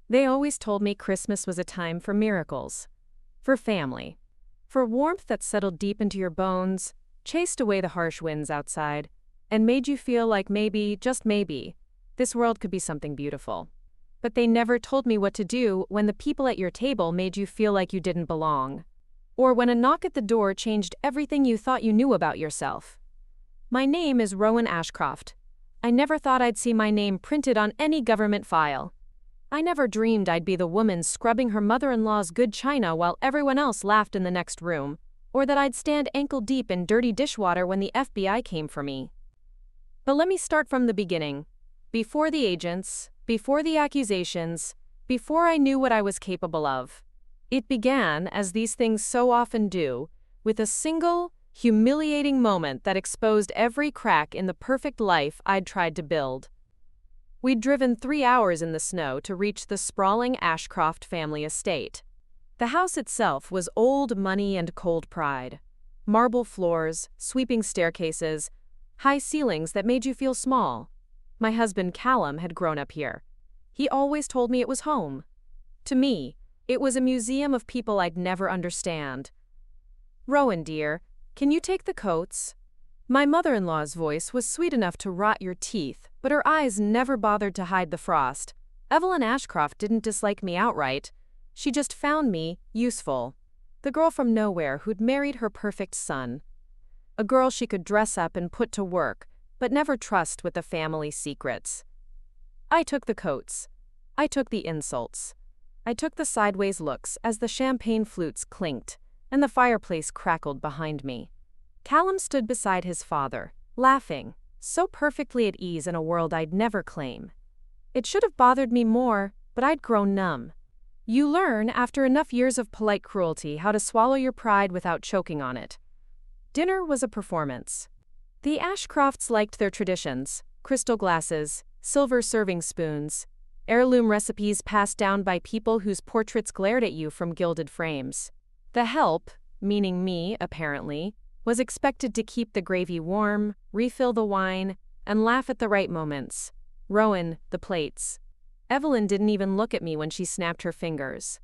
They always told me Christmas was a time for miracles, for family, for warmth that settled deep into your bones, chased away the harsh winds outside, and made you feel like maybe, just maybe, this world could be something beautiful. But they never told me what to do when the people at your table made you feel like you didn't belong, or when a knock at the door changed everything you thought you knew about yourself. My name is Rowan Ashcroft. I never thought I'd see my name printed on any government file. I never dreamed I'd be the woman scrubbing her mother-in-law's good china while everyone else laughed in the next room, or that I'd stand ankle-deep in dirty dishwater when the FBI came for me. But let me start from the beginning. Before the agents, before the accusations, before I knew what I was capable of. It began, as these things so often do, with a single, humiliating moment that exposed every crack in the perfect life I'd tried to build. We'd driven 3 hours in the snow to reach the sprawling Ashcroft family estate. The house itself was old money and cold pride. Marble floors, sweeping staircases, high ceilings that made you feel small. My husband Callum had grown up here. He always told me it was home. To me, it was a museum of people I'd never understand. "Rowan, dear, can you take the coats?" My mother-in-law's voice was sweet enough to rot your teeth, but her eyes never bothered to hide the frost. Evelyn Ashcroft didn't dislike me outright. She just found me useful. The girl from nowhere who'd married her perfect son. A girl she could dress up and put to work, but never trust with the family secrets. I took the coats. I took the insults. I took the sideways looks as the champagne flutes clinked, and the fireplace crackled behind me. Callum stood beside his father, laughing, so perfectly at ease in a world I'd never claim. It should have bothered me more, but I'd grown numb. You learn, after enough years of polite cruelty, how to swallow your pride without choking on it. Dinner was a performance. The Ashcrofts liked their traditions: crystal glasses, silver serving spoons, heirloom recipes passed down by people whose portraits glared at you from gilded frames. The help, meaning me, apparently, was expected to keep the gravy warm, refill the wine, and laugh at the right moments. Rowan, the plates. Evelyn didn't even look at me when she snapped her fingers.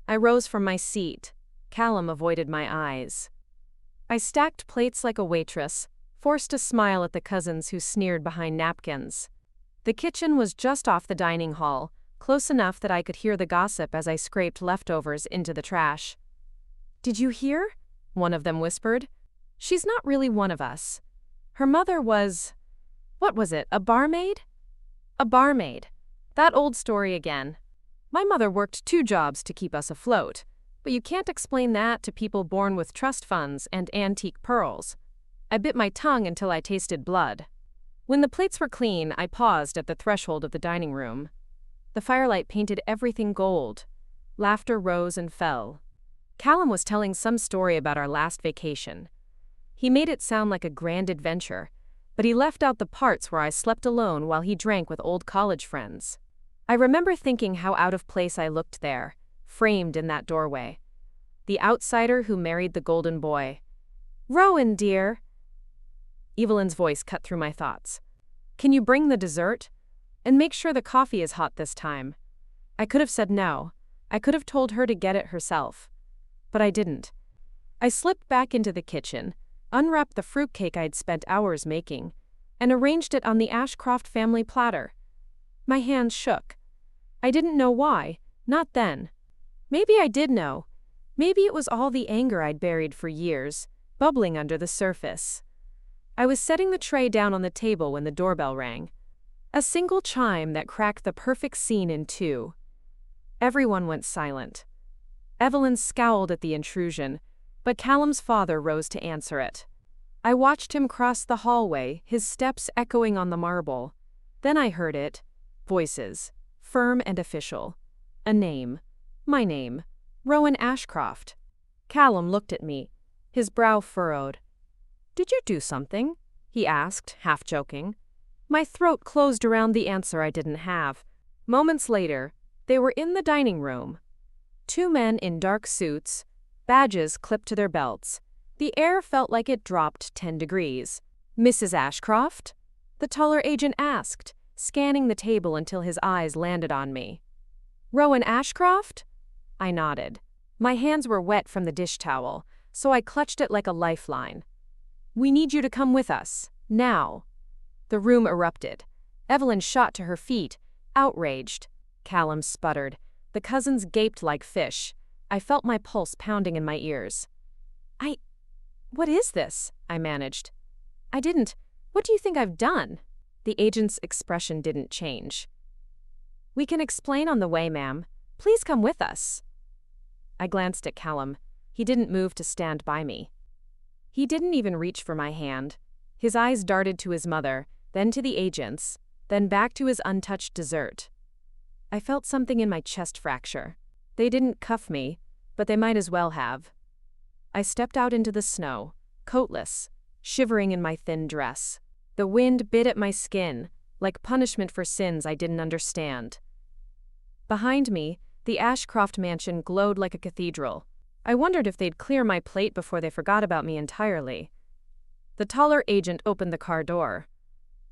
I rose from my seat. Callum avoided my eyes. I stacked plates like a waitress, forced a smile at the cousins who sneered behind napkins. The kitchen was just off the dining hall, close enough that I could hear the gossip as I scraped leftovers into the trash. "Did you hear?" one of them whispered. "She's not really one of us. Her mother was, what was it, a barmaid?" A barmaid. That old story again. My mother worked 2 jobs to keep us afloat, but you can't explain that to people born with trust funds and antique pearls. I bit my tongue until I tasted blood. When the plates were clean, I paused at the threshold of the dining room. The firelight painted everything gold. Laughter rose and fell. Callum was telling some story about our last vacation. He made it sound like a grand adventure, but he left out the parts where I slept alone while he drank with old college friends. I remember thinking how out of place I looked there, framed in that doorway. The outsider who married the golden boy. "Rowan, dear." Evelyn's voice cut through my thoughts. "Can you bring the dessert? And make sure the coffee is hot this time." I could have said no. I could have told her to get it herself. But I didn't. I slipped back into the kitchen, unwrapped the fruitcake I'd spent hours making, and arranged it on the Ashcroft family platter. My hands shook. I didn't know why, not then. Maybe I did know. Maybe it was all the anger I'd buried for years, bubbling under the surface. I was setting the tray down on the table when the doorbell rang. A single chime that cracked the perfect scene in two. Everyone went silent. Evelyn scowled at the intrusion, but Callum's father rose to answer it. I watched him cross the hallway, his steps echoing on the marble. Then I heard it. Voices, firm and official. A name. My name. Rowan Ashcroft. Callum looked at me, his brow furrowed. "Did you do something?" he asked, half joking. My throat closed around the answer I didn't have. Moments later, they were in the dining room. 2 men in dark suits, badges clipped to their belts. The air felt like it dropped 10 degrees. "Mrs. Ashcroft?" the taller agent asked, scanning the table until his eyes landed on me. Rowan Ashcroft? I nodded. My hands were wet from the dish towel, so I clutched it like a lifeline. We need you to come with us. Now. The room erupted. Evelyn shot to her feet, outraged. Callum sputtered. The cousins gaped like fish. I felt my pulse pounding in my ears. What is this? I managed. What do you think I've done? The agent's expression didn't change. We can explain on the way, ma'am. Please come with us. I glanced at Callum. He didn't move to stand by me. He didn't even reach for my hand. His eyes darted to his mother, then to the agents, then back to his untouched dessert. I felt something in my chest fracture. They didn't cuff me, but they might as well have. I stepped out into the snow, coatless, shivering in my thin dress. The wind bit at my skin, like punishment for sins I didn't understand. Behind me, the Ashcroft mansion glowed like a cathedral. I wondered if they'd clear my plate before they forgot about me entirely. The taller agent opened the car door.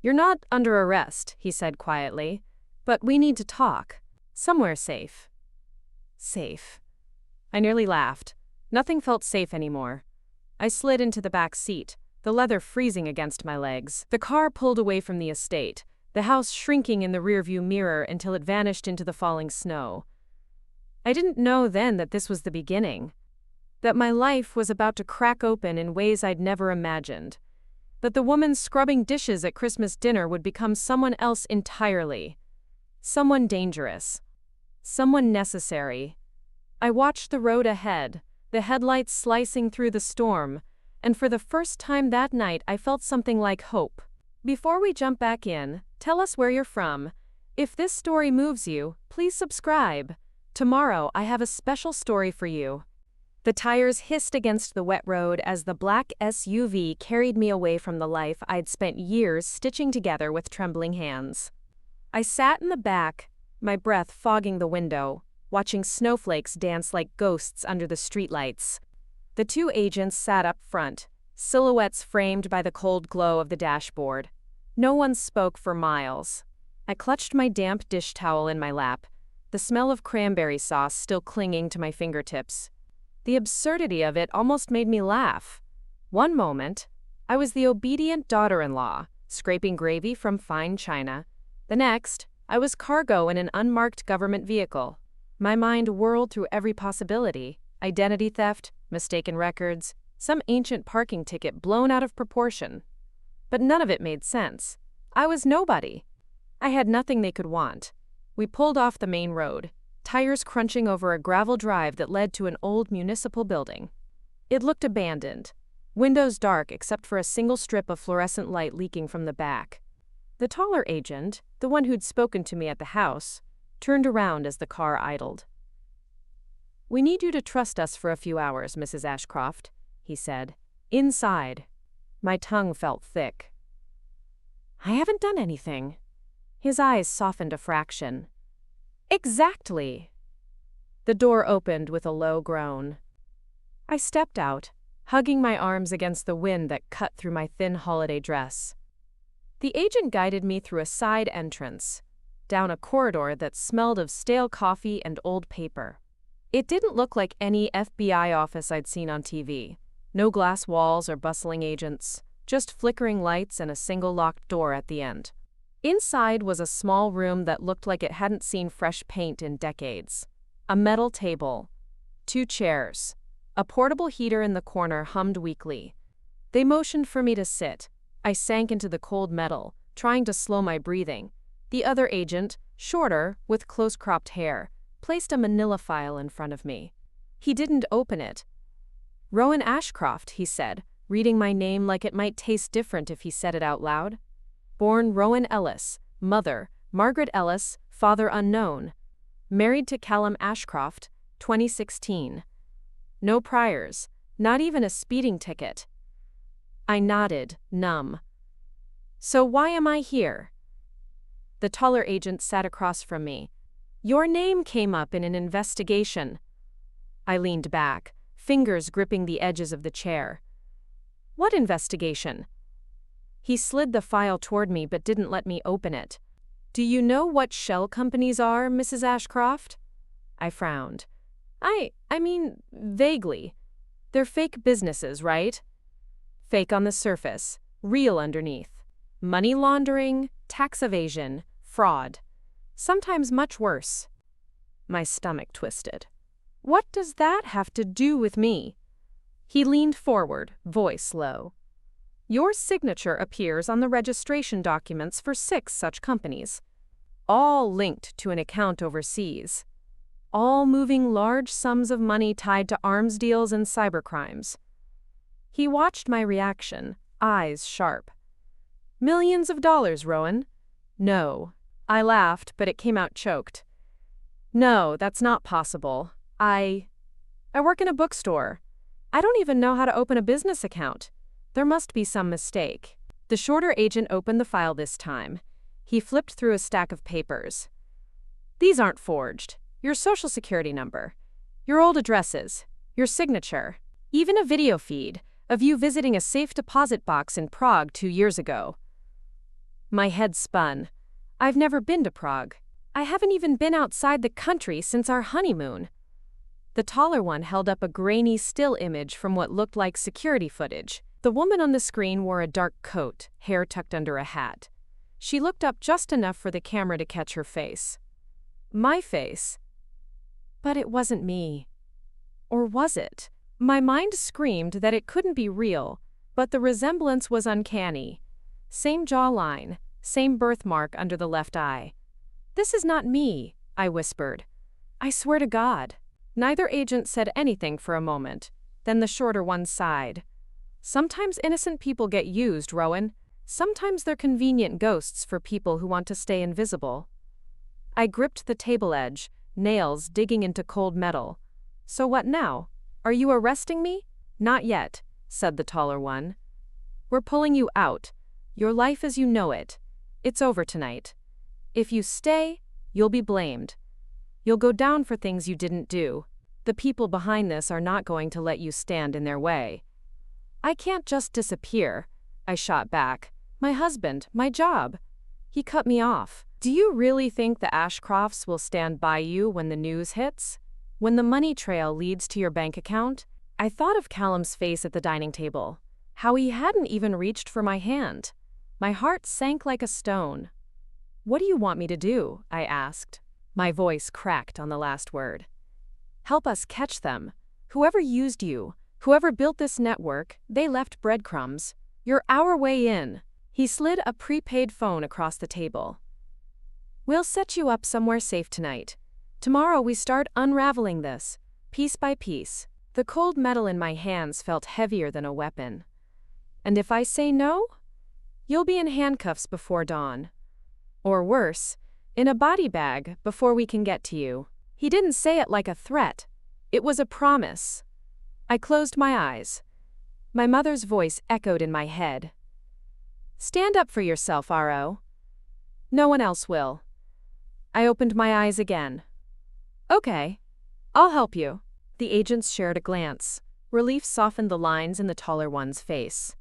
"You're not under arrest," he said quietly, "but we need to talk. Somewhere safe." Safe. I nearly laughed. Nothing felt safe anymore. I slid into the back seat, the leather freezing against my legs. The car pulled away from the estate, the house shrinking in the rearview mirror until it vanished into the falling snow. I didn't know then that this was the beginning. That my life was about to crack open in ways I'd never imagined. That the woman scrubbing dishes at Christmas dinner would become someone else entirely. Someone dangerous. Someone necessary. I watched the road ahead, the headlights slicing through the storm, and for the first time that night I felt something like hope. Before we jump back in, tell us where you're from. If this story moves you, please subscribe. Tomorrow I have a special story for you. The tires hissed against the wet road as the black SUV carried me away from the life I'd spent years stitching together with trembling hands. I sat in the back, my breath fogging the window, watching snowflakes dance like ghosts under the streetlights. The two agents sat up front, silhouettes framed by the cold glow of the dashboard. No one spoke for miles. I clutched my damp dish towel in my lap, the smell of cranberry sauce still clinging to my fingertips. The absurdity of it almost made me laugh. One moment, I was the obedient daughter-in-law, scraping gravy from fine china. The next, I was cargo in an unmarked government vehicle. My mind whirled through every possibility: identity theft, mistaken records, some ancient parking ticket blown out of proportion. But none of it made sense. I was nobody. I had nothing they could want. We pulled off the main road, tires crunching over a gravel drive that led to an old municipal building. It looked abandoned, windows dark except for a single strip of fluorescent light leaking from the back. The taller agent, the one who'd spoken to me at the house, turned around as the car idled. "We need you to trust us for a few hours, Mrs. Ashcroft," he said. "Inside." My tongue felt thick. "I haven't done anything." His eyes softened a fraction. "Exactly." The door opened with a low groan. I stepped out, hugging my arms against the wind that cut through my thin holiday dress. The agent guided me through a side entrance, down a corridor that smelled of stale coffee and old paper. It didn't look like any FBI office I'd seen on TV. No glass walls or bustling agents, just flickering lights and a single locked door at the end. Inside was a small room that looked like it hadn't seen fresh paint in decades. A metal table, 2 chairs, a portable heater in the corner hummed weakly. They motioned for me to sit. I sank into the cold metal, trying to slow my breathing. The other agent, shorter, with close-cropped hair, placed a manila file in front of me. He didn't open it. "Rowan Ashcroft," he said, reading my name like it might taste different if he said it out loud. Born Rowan Ellis, mother, Margaret Ellis, father unknown. Married to Callum Ashcroft, 2016. No priors, not even a speeding ticket. I nodded, numb. "So why am I here?" The taller agent sat across from me. "Your name came up in an investigation." I leaned back, fingers gripping the edges of the chair. "What investigation?" He slid the file toward me but didn't let me open it. "Do you know what shell companies are, Mrs. Ashcroft?" I frowned. I mean, vaguely. They're fake businesses, right? Fake on the surface, real underneath. Money laundering, tax evasion, fraud. Sometimes much worse. My stomach twisted. What does that have to do with me? He leaned forward, voice low. Your signature appears on the registration documents for 6 such companies, all linked to an account overseas, all moving large sums of money tied to arms deals and cybercrimes. He watched my reaction, eyes sharp. Millions of dollars, Rowan? No. I laughed, but it came out choked. No, that's not possible. I work in a bookstore. I don't even know how to open a business account. There must be some mistake. The shorter agent opened the file this time. He flipped through a stack of papers. These aren't forged. Your social security number, your old addresses, your signature, even a video feed of you visiting a safe deposit box in Prague 2 years ago. My head spun. I've never been to Prague. I haven't even been outside the country since our honeymoon. The taller one held up a grainy still image from what looked like security footage. The woman on the screen wore a dark coat, hair tucked under a hat. She looked up just enough for the camera to catch her face. My face. But it wasn't me. Or was it? My mind screamed that it couldn't be real, but the resemblance was uncanny. Same jawline, same birthmark under the left eye. This is not me, I whispered. I swear to God. Neither agent said anything for a moment. Then the shorter one sighed. Sometimes innocent people get used, Rowan. Sometimes they're convenient ghosts for people who want to stay invisible. I gripped the table edge, nails digging into cold metal. So what now? Are you arresting me? Not yet, said the taller one. We're pulling you out. Your life as you know it. It's over tonight. If you stay, you'll be blamed. You'll go down for things you didn't do. The people behind this are not going to let you stand in their way. I can't just disappear, I shot back. My husband, my job. He cut me off. Do you really think the Ashcrofts will stand by you when the news hits? When the money trail leads to your bank account? I thought of Callum's face at the dining table, how he hadn't even reached for my hand. My heart sank like a stone. What do you want me to do? I asked. My voice cracked on the last word. Help us catch them. Whoever used you, whoever built this network, they left breadcrumbs. You're our way in. He slid a prepaid phone across the table. We'll set you up somewhere safe tonight. Tomorrow we start unraveling this, piece by piece. The cold metal in my hands felt heavier than a weapon. And if I say no, you'll be in handcuffs before dawn. Or worse, in a body bag before we can get to you. He didn't say it like a threat. It was a promise. I closed my eyes. My mother's voice echoed in my head. Stand up for yourself, Aro. No one else will. I opened my eyes again. Okay, I'll help you. The agents shared a glance. Relief softened the lines in the taller one's face.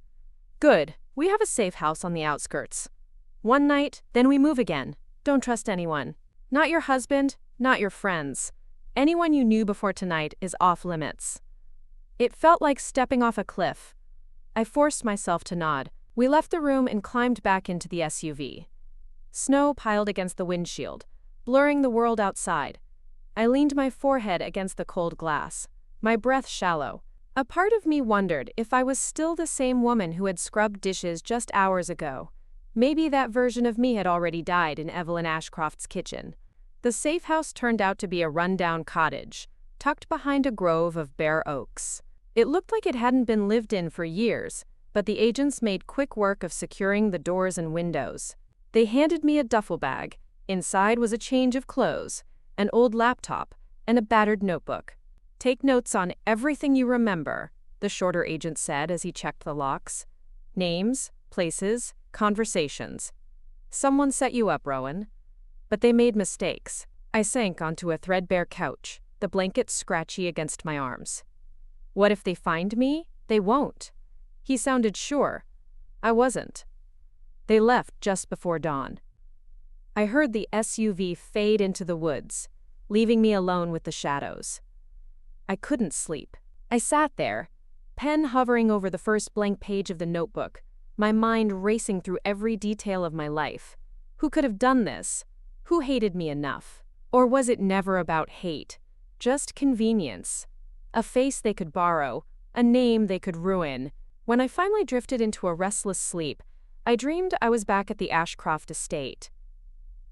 Good, we have a safe house on the outskirts. One night, then we move again. Don't trust anyone. Not your husband, not your friends. Anyone you knew before tonight is off limits. It felt like stepping off a cliff. I forced myself to nod. We left the room and climbed back into the SUV. Snow piled against the windshield, blurring the world outside. I leaned my forehead against the cold glass, my breath shallow. A part of me wondered if I was still the same woman who had scrubbed dishes just hours ago. Maybe that version of me had already died in Evelyn Ashcroft's kitchen. The safe house turned out to be a rundown cottage, tucked behind a grove of bare oaks. It looked like it hadn't been lived in for years, but the agents made quick work of securing the doors and windows. They handed me a duffel bag. Inside was a change of clothes, an old laptop, and a battered notebook. Take notes on everything you remember, the shorter agent said as he checked the locks. Names, places, conversations. Someone set you up, Rowan. But they made mistakes. I sank onto a threadbare couch, the blanket scratchy against my arms. What if they find me? They won't. He sounded sure. I wasn't. They left just before dawn. I heard the SUV fade into the woods. leaving me alone with the shadows. I couldn't sleep. I sat there, pen hovering over the first blank page of the notebook, my mind racing through every detail of my life. Who could have done this? Who hated me enough? Or was it never about hate? Just convenience. A face they could borrow, a name they could ruin. When I finally drifted into a restless sleep, I dreamed I was back at the Ashcroft estate.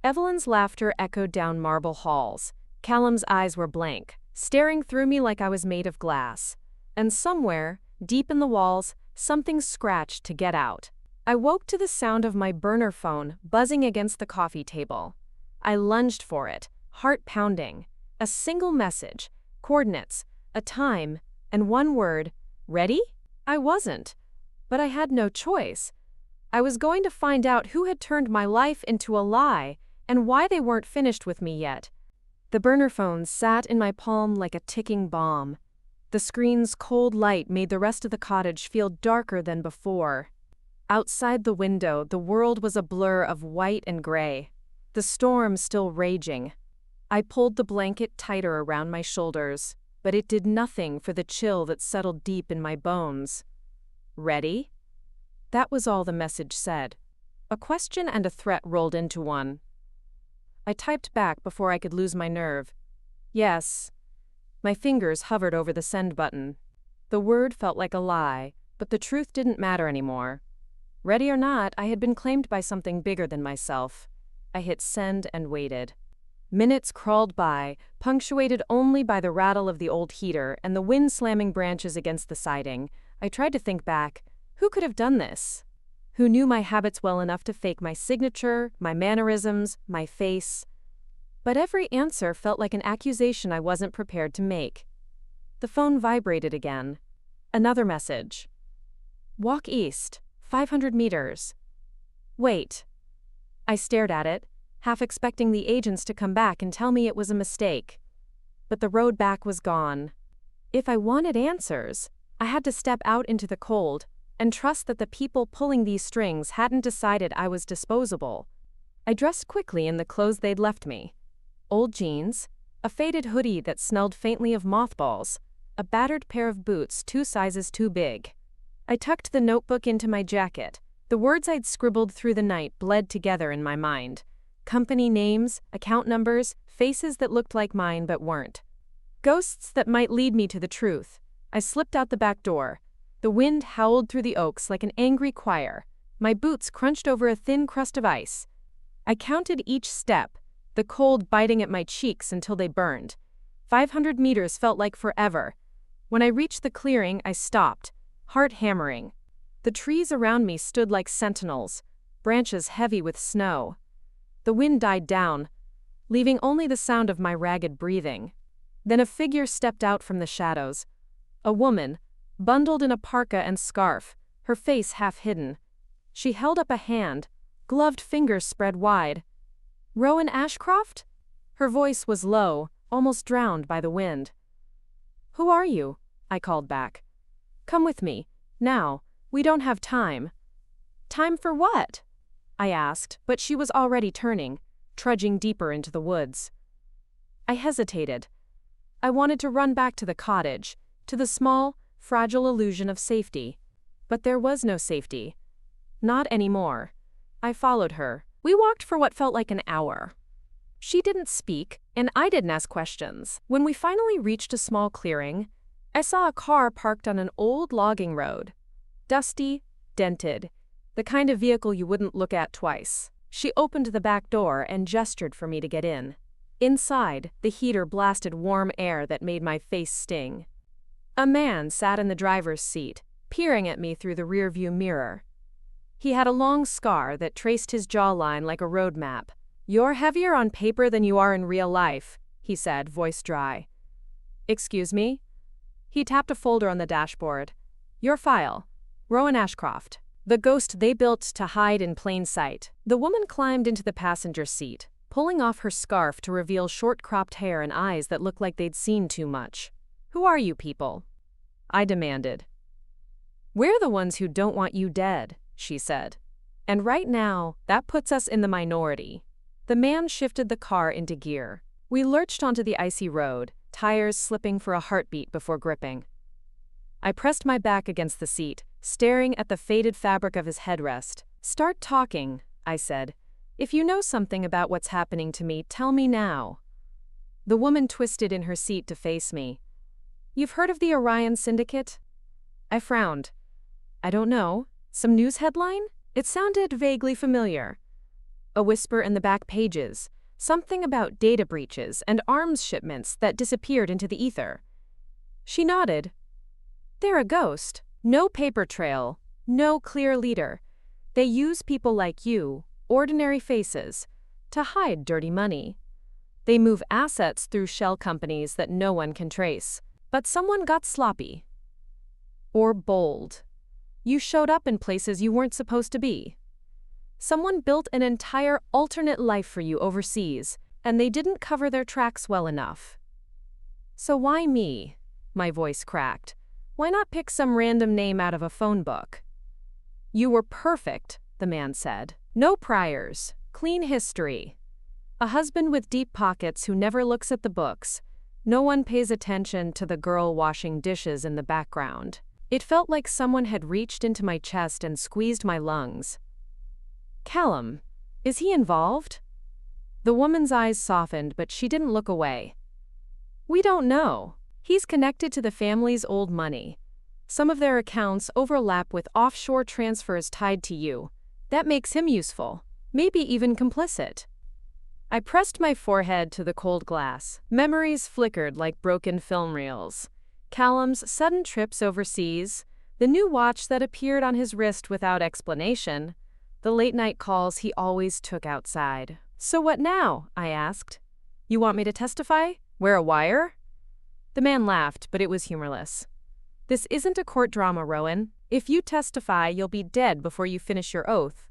Evelyn's laughter echoed down marble halls. Callum's eyes were blank, staring through me like I was made of glass. And somewhere, deep in the walls, something scratched to get out. I woke to the sound of my burner phone buzzing against the coffee table. I lunged for it, heart pounding. A single message, coordinates, a time, and one word, ready? I wasn't. But I had no choice. I was going to find out who had turned my life into a lie and why they weren't finished with me yet. The burner phone sat in my palm like a ticking bomb. The screen's cold light made the rest of the cottage feel darker than before. Outside the window, the world was a blur of white and gray, the storm still raging. I pulled the blanket tighter around my shoulders, but it did nothing for the chill that settled deep in my bones. Ready? That was all the message said. A question and a threat rolled into one. I typed back before I could lose my nerve. Yes. My fingers hovered over the send button. The word felt like a lie, but the truth didn't matter anymore. Ready or not, I had been claimed by something bigger than myself. I hit send and waited. Minutes crawled by, punctuated only by the rattle of the old heater and the wind slamming branches against the siding. I tried to think back. Who could have done this? Who knew my habits well enough to fake my signature, my mannerisms, my face? But every answer felt like an accusation I wasn't prepared to make. The phone vibrated again. Another message. Walk east, 500 meters. Wait. I stared at it, half expecting the agents to come back and tell me it was a mistake. But the road back was gone. If I wanted answers, I had to step out into the cold and trust that the people pulling these strings hadn't decided I was disposable. I dressed quickly in the clothes they'd left me. Old jeans, a faded hoodie that smelled faintly of mothballs, a battered pair of boots 2 sizes too big. I tucked the notebook into my jacket. The words I'd scribbled through the night bled together in my mind. Company names, account numbers, faces that looked like mine but weren't. Ghosts that might lead me to the truth. I slipped out the back door. The wind howled through the oaks like an angry choir. My boots crunched over a thin crust of ice. I counted each step, the cold biting at my cheeks until they burned. 500 meters felt like forever. When I reached the clearing, I stopped, heart hammering. The trees around me stood like sentinels, branches heavy with snow. The wind died down, leaving only the sound of my ragged breathing. Then a figure stepped out from the shadows. A woman, bundled in a parka and scarf, her face half hidden. She held up a hand, gloved fingers spread wide. Rowan Ashcroft? Her voice was low, almost drowned by the wind. Who are you? I called back. Come with me, now, we don't have time. Time for what? I asked, but she was already turning, trudging deeper into the woods. I hesitated. I wanted to run back to the cottage, to the small, fragile illusion of safety. But there was no safety. Not anymore. I followed her. We walked for what felt like an hour. She didn't speak, and I didn't ask questions. When we finally reached a small clearing, I saw a car parked on an old logging road. Dusty, dented, the kind of vehicle you wouldn't look at twice. She opened the back door and gestured for me to get in. Inside, the heater blasted warm air that made my face sting. A man sat in the driver's seat, peering at me through the rearview mirror. He had a long scar that traced his jawline like a road map. You're heavier on paper than you are in real life, he said, voice dry. Excuse me? He tapped a folder on the dashboard. Your file. Rowan Ashcroft. The ghost they built to hide in plain sight. The woman climbed into the passenger seat, pulling off her scarf to reveal short-cropped hair and eyes that looked like they'd seen too much. Who are you people? I demanded. We're the ones who don't want you dead, she said. And right now, that puts us in the minority. The man shifted the car into gear. We lurched onto the icy road, tires slipping for a heartbeat before gripping. I pressed my back against the seat, staring at the faded fabric of his headrest. "Start talking," I said. "If you know something about what's happening to me, tell me now." The woman twisted in her seat to face me. "You've heard of the Orion Syndicate?" I frowned. "I don't know. Some news headline?" It sounded vaguely familiar. A whisper in the back pages, something about data breaches and arms shipments that disappeared into the ether. She nodded. "They're a ghost. No paper trail, no clear leader. They use people like you, ordinary faces, to hide dirty money. They move assets through shell companies that no one can trace. But someone got sloppy. Or bold. You showed up in places you weren't supposed to be. Someone built an entire alternate life for you overseas, and they didn't cover their tracks well enough. So why me?" My voice cracked. "Why not pick some random name out of a phone book?" "You were perfect," the man said. "No priors, clean history. A husband with deep pockets who never looks at the books. No one pays attention to the girl washing dishes in the background." It felt like someone had reached into my chest and squeezed my lungs. "Callum, is he involved?" The woman's eyes softened, but she didn't look away. "We don't know. He's connected to the family's old money. Some of their accounts overlap with offshore transfers tied to you. That makes him useful, maybe even complicit." I pressed my forehead to the cold glass. Memories flickered like broken film reels. Callum's sudden trips overseas, the new watch that appeared on his wrist without explanation, the late-night calls he always took outside. "So what now?" I asked. "You want me to testify? Wear a wire?" The man laughed, but it was humorless. "This isn't a court drama, Rowan. If you testify, you'll be dead before you finish your oath.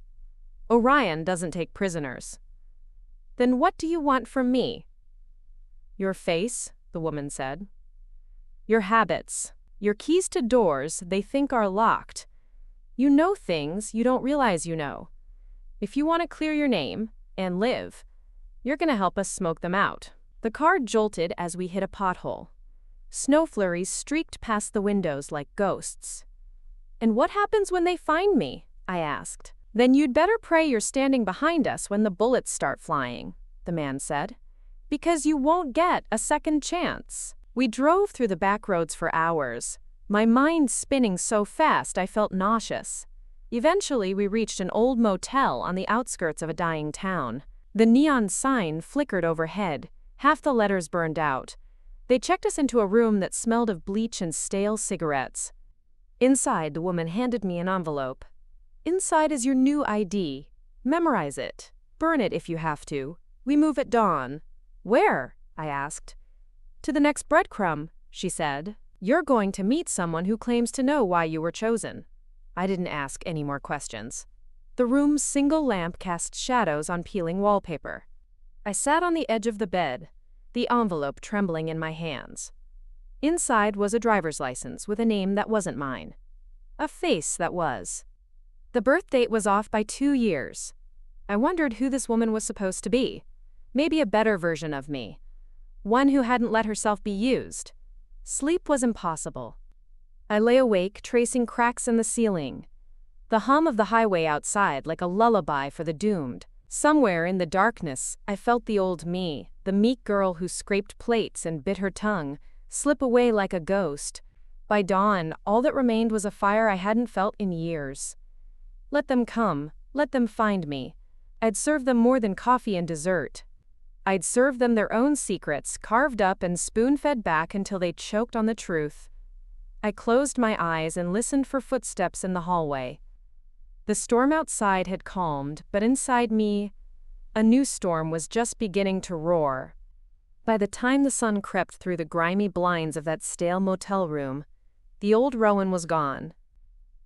Orion doesn't take prisoners." "Then what do you want from me?" "Your face," the woman said. "Your habits. Your keys to doors they think are locked. You know things you don't realize you know. If you want to clear your name and live, you're going to help us smoke them out." The car jolted as we hit a pothole. Snow flurries streaked past the windows like ghosts. "And what happens when they find me?" I asked. "Then you'd better pray you're standing behind us when the bullets start flying," the man said. "Because you won't get a second chance." We drove through the back roads for hours, my mind spinning so fast I felt nauseous. Eventually, we reached an old motel on the outskirts of a dying town. The neon sign flickered overhead, half the letters burned out. They checked us into a room that smelled of bleach and stale cigarettes. Inside, the woman handed me an envelope. "Inside is your new ID. Memorize it. Burn it if you have to. We move at dawn." "Where?" I asked. "To the next breadcrumb," she said. "You're going to meet someone who claims to know why you were chosen." I didn't ask any more questions. The room's single lamp cast shadows on peeling wallpaper. I sat on the edge of the bed, the envelope trembling in my hands. Inside was a driver's license with a name that wasn't mine. A face that was. The birth date was off by 2 years. I wondered who this woman was supposed to be. Maybe a better version of me. One who hadn't let herself be used. Sleep was impossible. I lay awake, tracing cracks in the ceiling. The hum of the highway outside like a lullaby for the doomed. Somewhere in the darkness, I felt the old me, the meek girl who scraped plates and bit her tongue, slip away like a ghost. By dawn, all that remained was a fire I hadn't felt in years. Let them come, let them find me. I'd serve them more than coffee and dessert. I'd serve them their own secrets, carved up and spoon-fed back until they choked on the truth. I closed my eyes and listened for footsteps in the hallway. The storm outside had calmed, but inside me, a new storm was just beginning to roar. By the time the sun crept through the grimy blinds of that stale motel room, the old Rowan was gone.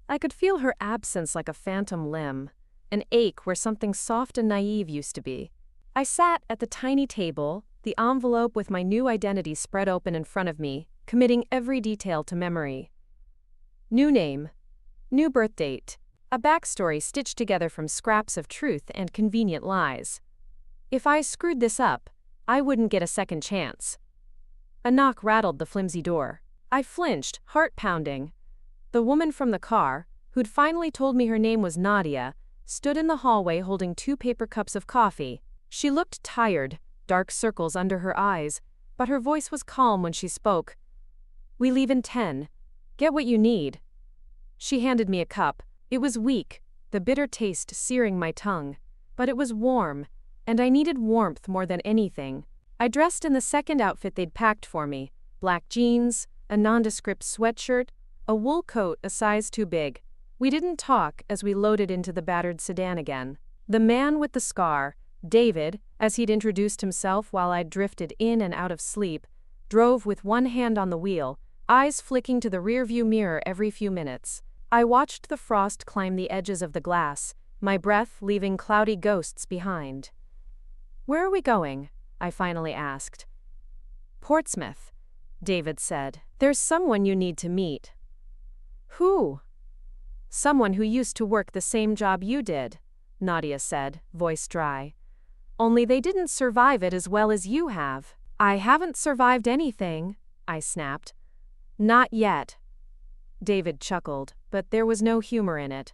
I could feel her absence like a phantom limb, an ache where something soft and naive used to be. I sat at the tiny table, the envelope with my new identity spread open in front of me, committing every detail to memory. New name, new birth date, a backstory stitched together from scraps of truth and convenient lies. If I screwed this up, I wouldn't get a second chance. A knock rattled the flimsy door. I flinched, heart pounding. The woman from the car, who'd finally told me her name was Nadia, stood in the hallway holding 2 paper cups of coffee. She looked tired, dark circles under her eyes, but her voice was calm when she spoke. "We leave in 10. Get what you need." She handed me a cup. It was weak, the bitter taste searing my tongue. But it was warm, and I needed warmth more than anything. I dressed in the second outfit they'd packed for me: black jeans, a nondescript sweatshirt, a wool coat a size too big. We didn't talk as we loaded into the battered sedan again. The man with the scar, David, as he'd introduced himself while I'd drifted in and out of sleep, drove with one hand on the wheel, eyes flicking to the rearview mirror every few minutes. I watched the frost climb the edges of the glass, my breath leaving cloudy ghosts behind. "Where are we going?" I finally asked. "Portsmouth," David said. "There's someone you need to meet." "Who?" "Someone who used to work the same job you did," Nadia said, voice dry. "Only they didn't survive it as well as you have." "I haven't survived anything," I snapped. "Not yet." David chuckled, but there was no humor in it.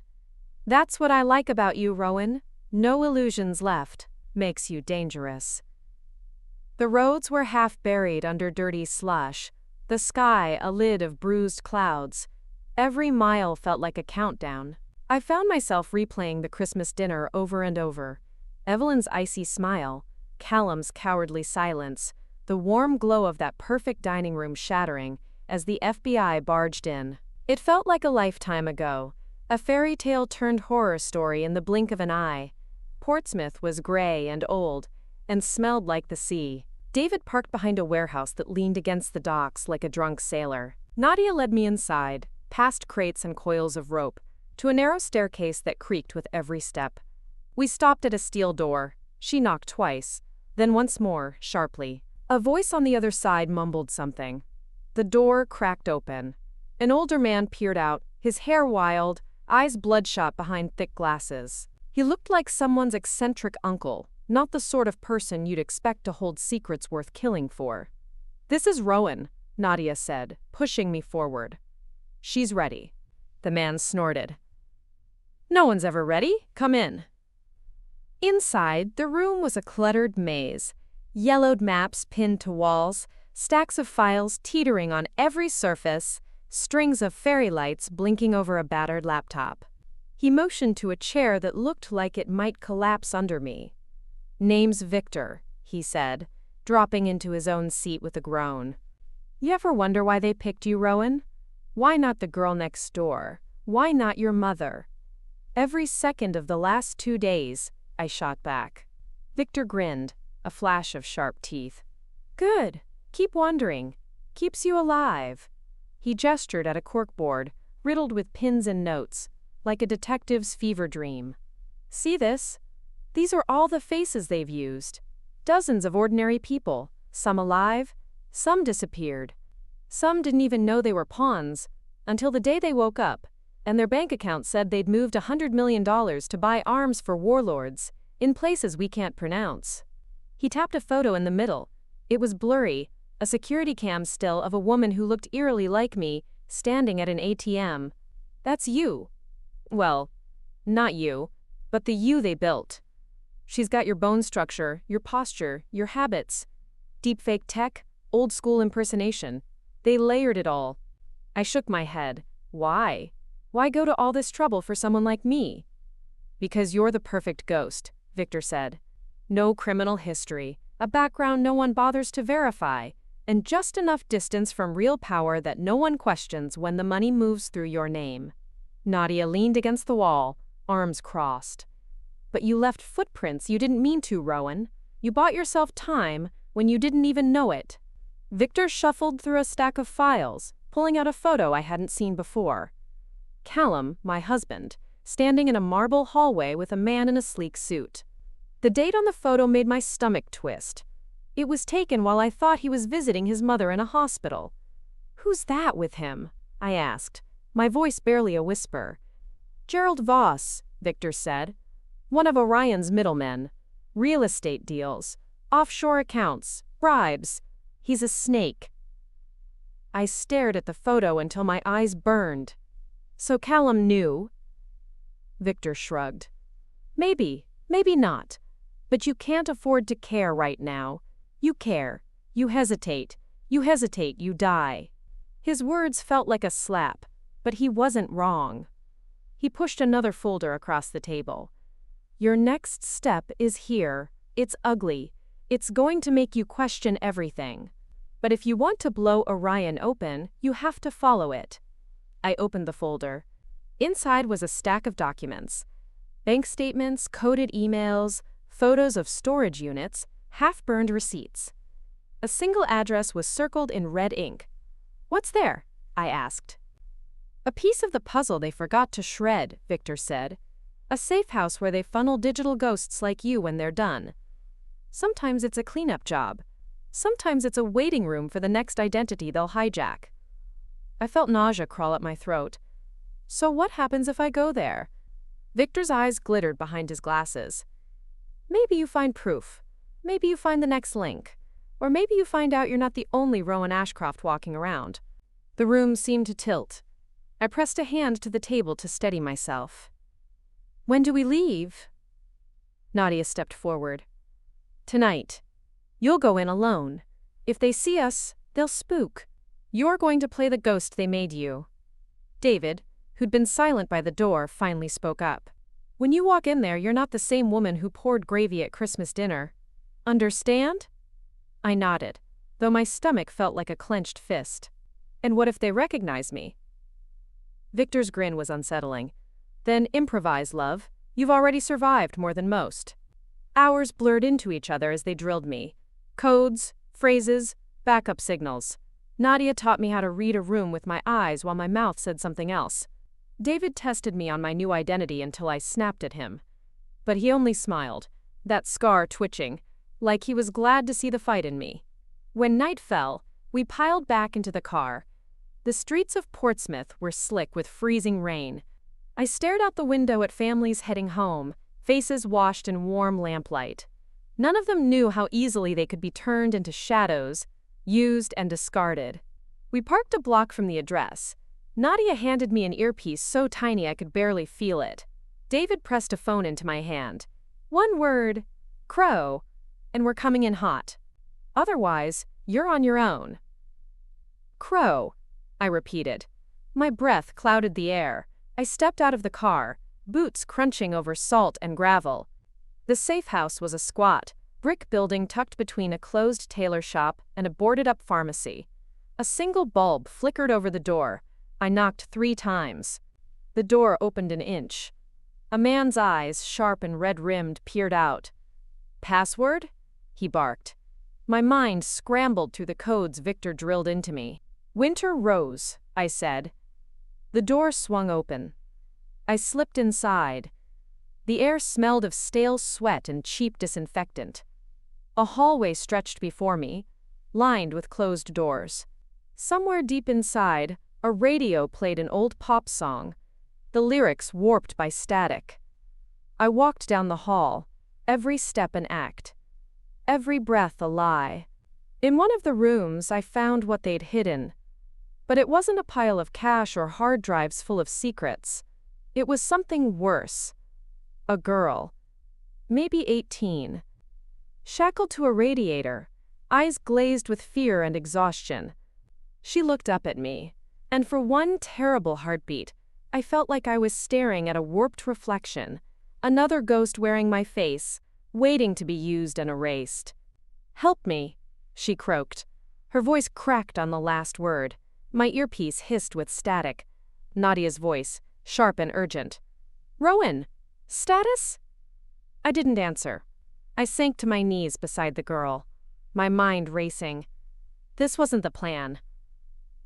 "That's what I like about you, Rowan. No illusions left. Makes you dangerous." The roads were half buried under dirty slush, the sky a lid of bruised clouds. Every mile felt like a countdown. I found myself replaying the Christmas dinner over and over. Evelyn's icy smile, Callum's cowardly silence, the warm glow of that perfect dining room shattering as the FBI barged in. It felt like a lifetime ago, a fairy tale turned horror story in the blink of an eye. Portsmouth was gray and old, and smelled like the sea. David parked behind a warehouse that leaned against the docks like a drunk sailor. Nadia led me inside, past crates and coils of rope, to a narrow staircase that creaked with every step. We stopped at a steel door. She knocked twice, then once more, sharply. A voice on the other side mumbled something. The door cracked open. An older man peered out, his hair wild, eyes bloodshot behind thick glasses. He looked like someone's eccentric uncle, not the sort of person you'd expect to hold secrets worth killing for. "This is Rowan," Nadia said, pushing me forward. "She's ready." The man snorted. "No one's ever ready. Come in." Inside, the room was a cluttered maze. Yellowed maps pinned to walls, stacks of files teetering on every surface, strings of fairy lights blinking over a battered laptop. He motioned to a chair that looked like it might collapse under me. "Name's Victor," he said, dropping into his own seat with a groan. "You ever wonder why they picked you, Rowan? Why not the girl next door? Why not your mother?" "Every second of the last 2 days," I shot back. Victor grinned, a flash of sharp teeth. "Good. Keep wondering. Keeps you alive." He gestured at a corkboard, riddled with pins and notes, like a detective's fever dream. "See this? These are all the faces they've used. Dozens of ordinary people, some alive, some disappeared. Some didn't even know they were pawns, until the day they woke up, and their bank account said they'd moved $100 million to buy arms for warlords, in places we can't pronounce." He tapped a photo in the middle. It was blurry, a security cam still of a woman who looked eerily like me, standing at an ATM. "That's you. Well, not you, but the you they built. She's got your bone structure, your posture, your habits. Deepfake tech, old school impersonation. They layered it all." I shook my head. "Why? Why go to all this trouble for someone like me?" "Because you're the perfect ghost," Victor said. "No criminal history, a background no one bothers to verify, and just enough distance from real power that no one questions when the money moves through your name." Nadia leaned against the wall, arms crossed. "But you left footprints you didn't mean to, Rowan. You bought yourself time when you didn't even know it." Victor shuffled through a stack of files, pulling out a photo I hadn't seen before. Callum, my husband, standing in a marble hallway with a man in a sleek suit. The date on the photo made my stomach twist. It was taken while I thought he was visiting his mother in a hospital. "Who's that with him?" I asked, my voice barely a whisper. "Gerald Voss," Victor said. "One of Orion's middlemen. Real estate deals. Offshore accounts, bribes. He's a snake. I stared at the photo until my eyes burned. So Callum knew? Victor shrugged. Maybe, maybe not. But you can't afford to care right now. You care. You hesitate. You hesitate, you die. His words felt like a slap, but he wasn't wrong. He pushed another folder across the table. Your next step is here. It's ugly. It's going to make you question everything. But if you want to blow Orion open, you have to follow it. I opened the folder. Inside was a stack of documents. Bank statements, coded emails, photos of storage units, half-burned receipts. A single address was circled in red ink. What's there? I asked. A piece of the puzzle they forgot to shred, Victor said. A safe house where they funnel digital ghosts like you when they're done. Sometimes it's a cleanup job. Sometimes it's a waiting room for the next identity they'll hijack. I felt nausea crawl up my throat. So what happens if I go there? Victor's eyes glittered behind his glasses. Maybe you find proof. Maybe you find the next link. Or maybe you find out you're not the only Rowan Ashcroft walking around. The room seemed to tilt. I pressed a hand to the table to steady myself. When do we leave? Nadia stepped forward. Tonight. You'll go in alone. If they see us, they'll spook. You're going to play the ghost they made you. David, who'd been silent by the door, finally spoke up. When you walk in there, you're not the same woman who poured gravy at Christmas dinner. Understand? I nodded, though my stomach felt like a clenched fist. And what if they recognize me? Victor's grin was unsettling. Then improvise, love. You've already survived more than most. Hours blurred into each other as they drilled me. Codes, phrases, backup signals. Nadia taught me how to read a room with my eyes while my mouth said something else. David tested me on my new identity until I snapped at him. But he only smiled, that scar twitching, like he was glad to see the fight in me. When night fell, we piled back into the car. The streets of Portsmouth were slick with freezing rain. I stared out the window at families heading home, faces washed in warm lamplight. None of them knew how easily they could be turned into shadows, used and discarded. We parked a block from the address. Nadia handed me an earpiece so tiny I could barely feel it. David pressed a phone into my hand. One word, Crow, and we're coming in hot. Otherwise, you're on your own. Crow, I repeated. My breath clouded the air. I stepped out of the car, boots crunching over salt and gravel. The safe house was a squat, brick building tucked between a closed tailor shop and a boarded-up pharmacy. A single bulb flickered over the door. I knocked 3 times. The door opened an inch. A man's eyes, sharp and red-rimmed, peered out. Password? He barked. My mind scrambled through the codes Victor drilled into me. Winter Rose, I said. The door swung open. I slipped inside. The air smelled of stale sweat and cheap disinfectant. A hallway stretched before me, lined with closed doors. Somewhere deep inside, a radio played an old pop song, the lyrics warped by static. I walked down the hall, every step an act, every breath a lie. In one of the rooms, I found what they'd hidden. But it wasn't a pile of cash or hard drives full of secrets. It was something worse. A girl. Maybe 18. Shackled to a radiator, eyes glazed with fear and exhaustion. She looked up at me, and for one terrible heartbeat, I felt like I was staring at a warped reflection, another ghost wearing my face, waiting to be used and erased. Help me, she croaked. Her voice cracked on the last word. My earpiece hissed with static. Nadia's voice, sharp and urgent. Rowan! Status? I didn't answer. I sank to my knees beside the girl, my mind racing. This wasn't the plan.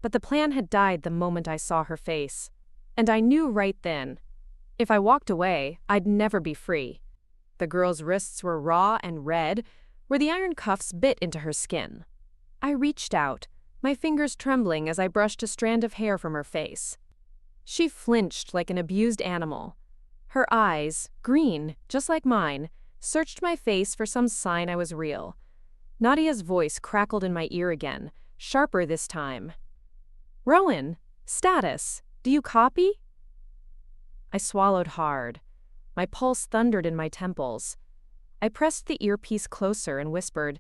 But the plan had died the moment I saw her face. And I knew right then, if I walked away, I'd never be free. The girl's wrists were raw and red, where the iron cuffs bit into her skin. I reached out, my fingers trembling as I brushed a strand of hair from her face. She flinched like an abused animal. Her eyes, green, just like mine, searched my face for some sign I was real. Nadia's voice crackled in my ear again, sharper this time. Rowan, status, do you copy? I swallowed hard. My pulse thundered in my temples. I pressed the earpiece closer and whispered,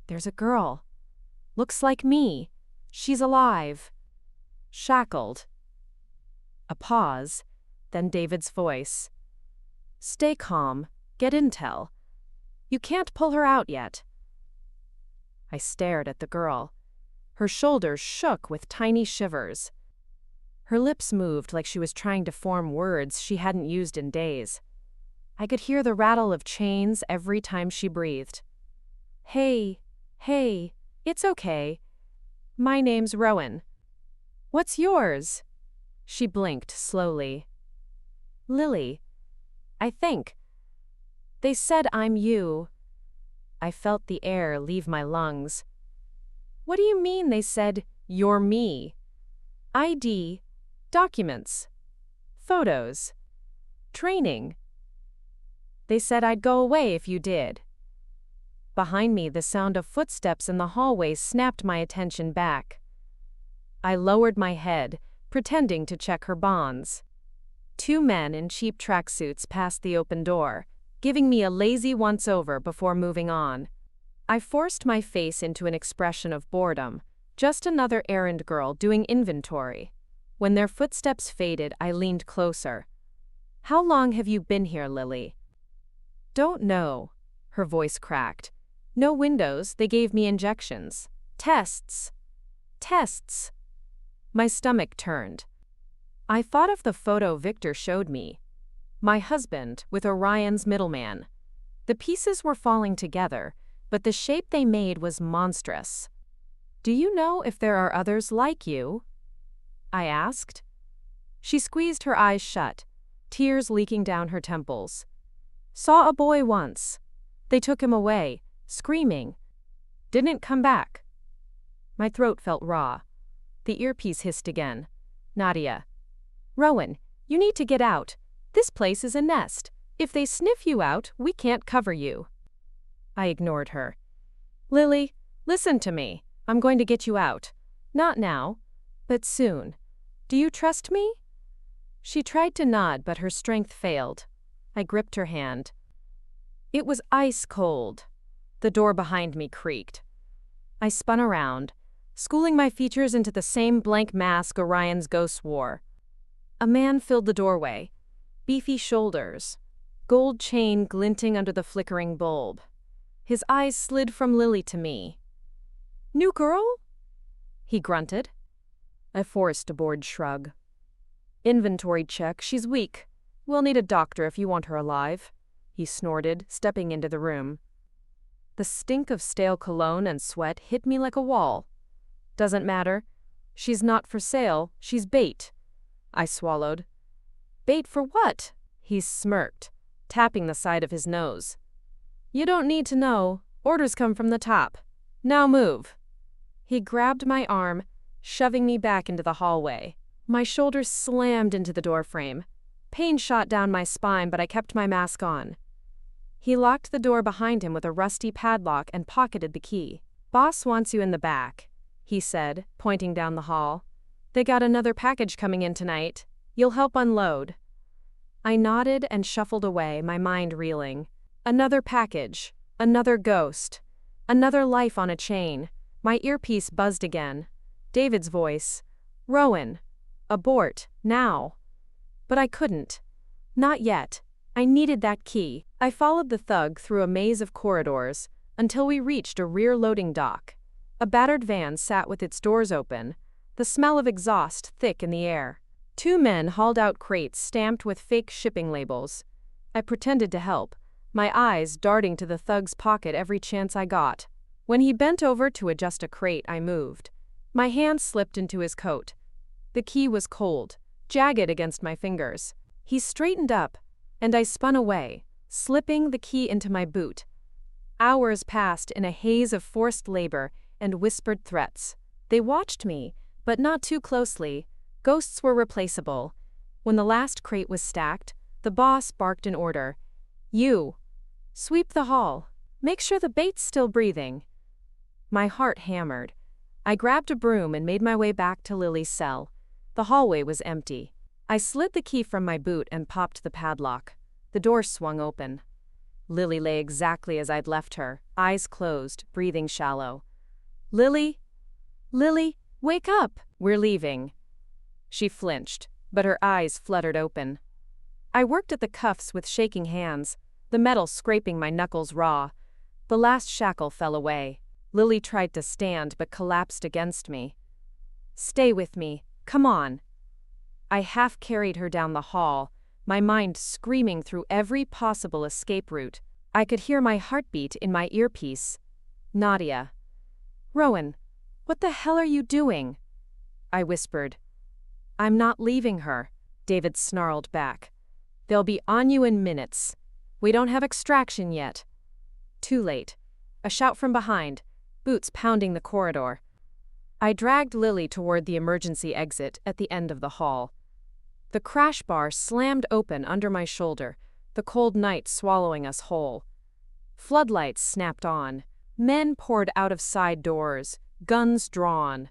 There's a girl. Looks like me. She's alive. Shackled. A pause, then David's voice. Stay calm. Get intel. You can't pull her out yet. I stared at the girl. Her shoulders shook with tiny shivers. Her lips moved like she was trying to form words she hadn't used in days. I could hear the rattle of chains every time she breathed. Hey, it's okay. My name's Rowan. What's yours? She blinked slowly. Lily, I think. They said I'm you. I felt the air leave my lungs. What do you mean they said you're me? ID, documents, photos, training. They said I'd go away if you did. Behind me, the sound of footsteps in the hallway snapped my attention back. I lowered my head, pretending to check her bonds. 2 men in cheap tracksuits passed the open door, giving me a lazy once-over before moving on. I forced my face into an expression of boredom, just another errand girl doing inventory. When their footsteps faded, I leaned closer. How long have you been here, Lily? Don't know. Her voice cracked. No windows, they gave me injections. Tests. My stomach turned. I thought of the photo Victor showed me. My husband, with Orion's middleman. The pieces were falling together, but the shape they made was monstrous. Do you know if there are others like you? I asked. She squeezed her eyes shut, tears leaking down her temples. Saw a boy once. They took him away, screaming. Didn't come back. My throat felt raw. The earpiece hissed again. Nadia. Rowan, you need to get out. This place is a nest. If they sniff you out, we can't cover you. I ignored her. Lily, listen to me. I'm going to get you out. Not now, but soon. Do you trust me? She tried to nod, but her strength failed. I gripped her hand. It was ice cold. The door behind me creaked. I spun around, schooling my features into the same blank mask Orion's ghosts wore. A man filled the doorway. Beefy shoulders, gold chain glinting under the flickering bulb. His eyes slid from Lily to me. New girl? He grunted. I forced a bored shrug. Inventory check, she's weak. We'll need a doctor if you want her alive, he snorted, stepping into the room. The stink of stale cologne and sweat hit me like a wall. Doesn't matter. She's not for sale, she's bait. I swallowed. Bait for what? He smirked, tapping the side of his nose. You don't need to know. Orders come from the top. Now move. He grabbed my arm, shoving me back into the hallway. My shoulders slammed into the doorframe. Pain shot down my spine, but I kept my mask on. He locked the door behind him with a rusty padlock and pocketed the key. Boss wants you in the back, he said, pointing down the hall. They got another package coming in tonight. You'll help unload. I nodded and shuffled away, my mind reeling. Another package, another ghost, another life on a chain. My earpiece buzzed again. David's voice. Rowan. Abort, now. But I couldn't. Not yet. I needed that key. I followed the thug through a maze of corridors until we reached a rear loading dock. A battered van sat with its doors open, the smell of exhaust thick in the air. 2 men hauled out crates stamped with fake shipping labels. I pretended to help, my eyes darting to the thug's pocket every chance I got. When he bent over to adjust a crate, I moved. My hand slipped into his coat. The key was cold, jagged against my fingers. He straightened up, and I spun away, slipping the key into my boot. Hours passed in a haze of forced labor and whispered threats. They watched me, but not too closely. Ghosts were replaceable. When the last crate was stacked, the boss barked an order. You. Sweep the hall. Make sure the bait's still breathing. My heart hammered. I grabbed a broom and made my way back to Lily's cell. The hallway was empty. I slid the key from my boot and popped the padlock. The door swung open. Lily lay exactly as I'd left her, eyes closed, breathing shallow. Lily? Lily, wake up! We're leaving. She flinched, but her eyes fluttered open. I worked at the cuffs with shaking hands, the metal scraping my knuckles raw. The last shackle fell away. Lily tried to stand but collapsed against me. Stay with me, come on. I half carried her down the hall, my mind screaming through every possible escape route. I could hear my heartbeat in my earpiece. Nadia. Rowan, what the hell are you doing? I whispered. I'm not leaving her, David snarled back. They'll be on you in minutes. We don't have extraction yet. Too late. A shout from behind, boots pounding the corridor. I dragged Lily toward the emergency exit at the end of the hall. The crash bar slammed open under my shoulder, the cold night swallowing us whole. Floodlights snapped on. Men poured out of side doors, guns drawn.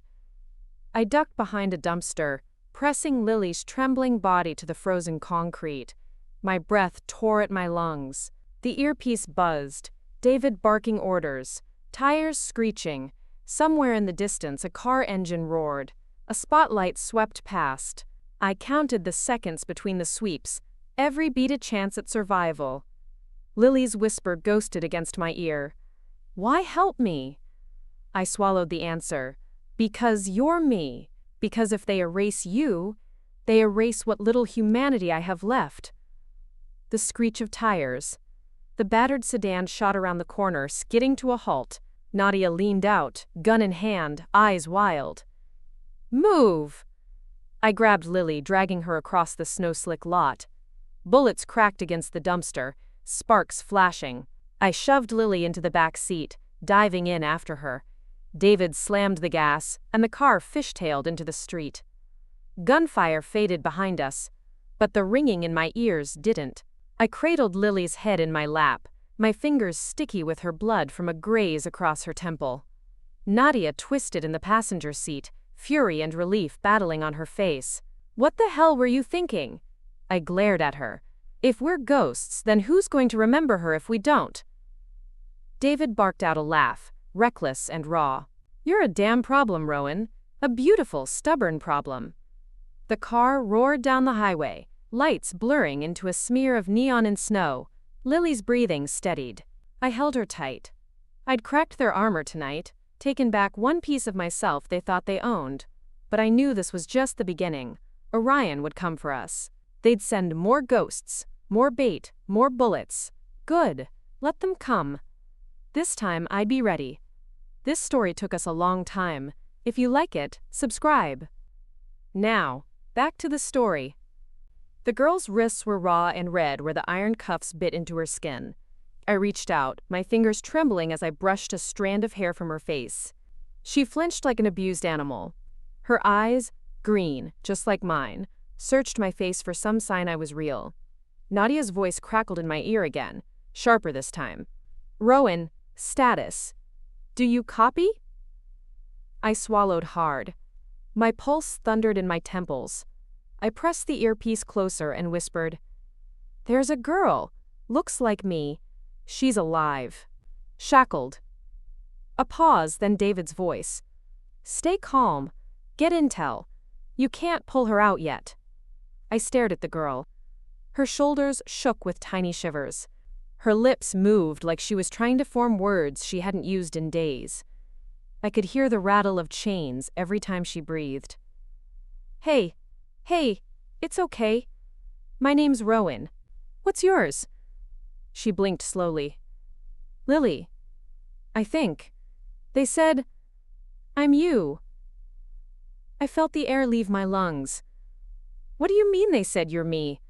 I ducked behind a dumpster, pressing Lily's trembling body to the frozen concrete. My breath tore at my lungs. The earpiece buzzed, David barking orders, tires screeching. Somewhere in the distance a car engine roared. A spotlight swept past. I counted the seconds between the sweeps, every beat a chance at survival. Lily's whisper ghosted against my ear. Why help me? I swallowed the answer. Because you're me. Because if they erase you, they erase what little humanity I have left. The screech of tires. The battered sedan shot around the corner, skidding to a halt. Nadia leaned out, gun in hand, eyes wild. Move! I grabbed Lily, dragging her across the snow-slick lot. Bullets cracked against the dumpster, sparks flashing. I shoved Lily into the back seat, diving in after her. David slammed the gas, and the car fishtailed into the street. Gunfire faded behind us, but the ringing in my ears didn't. I cradled Lily's head in my lap, my fingers sticky with her blood from a graze across her temple. Nadia twisted in the passenger seat, fury and relief battling on her face. What the hell were you thinking? I glared at her. If we're ghosts, then who's going to remember her if we don't? David barked out a laugh, reckless and raw. You're a damn problem, Rowan. A beautiful, stubborn problem. The car roared down the highway, lights blurring into a smear of neon and snow. Lily's breathing steadied. I held her tight. I'd cracked their armor tonight, taken back one piece of myself they thought they owned. But I knew this was just the beginning. Orion would come for us. They'd send more ghosts, more bait, more bullets. Good. Let them come. This time I'd be ready. This story took us a long time. If you like it, subscribe. Now, back to the story. The girl's wrists were raw and red where the iron cuffs bit into her skin. I reached out, my fingers trembling as I brushed a strand of hair from her face. She flinched like an abused animal. Her eyes, green, just like mine, searched my face for some sign I was real. Nadia's voice crackled in my ear again, sharper this time. Rowan, status. Do you copy? I swallowed hard. My pulse thundered in my temples. I pressed the earpiece closer and whispered, There's a girl. Looks like me. She's alive. Shackled. A pause, then David's voice. Stay calm. Get intel. You can't pull her out yet. I stared at the girl. Her shoulders shook with tiny shivers. Her lips moved like she was trying to form words she hadn't used in days. I could hear the rattle of chains every time she breathed. Hey, it's okay. My name's Rowan. What's yours? She blinked slowly. Lily. I think. They said, I'm you. I felt the air leave my lungs. What do you mean they said you're me?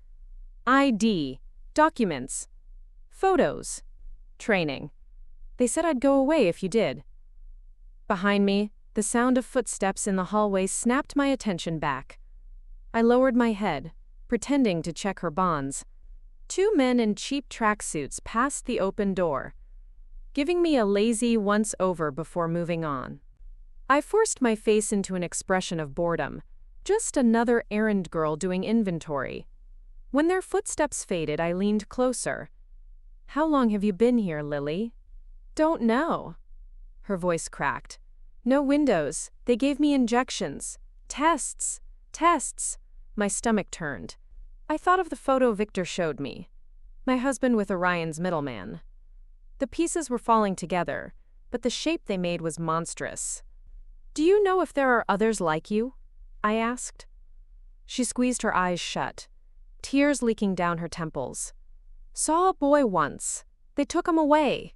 ID, documents, photos, training. They said I'd go away if you did. Behind me, the sound of footsteps in the hallway snapped my attention back. I lowered my head, pretending to check her bonds. 2 men in cheap tracksuits passed the open door. giving me a lazy once-over before moving on. I forced my face into an expression of boredom. Just another errand girl doing inventory. When their footsteps faded, I leaned closer. "How long have you been here, Lily?" "Don't know." Her voice cracked. "No windows. They gave me injections. Tests. Tests." My stomach turned. I thought of the photo Victor showed me. My husband with Orion's middleman. The pieces were falling together, but the shape they made was monstrous. "Do you know if there are others like you?" I asked. She squeezed her eyes shut, tears leaking down her temples. "Saw a boy once. They took him away.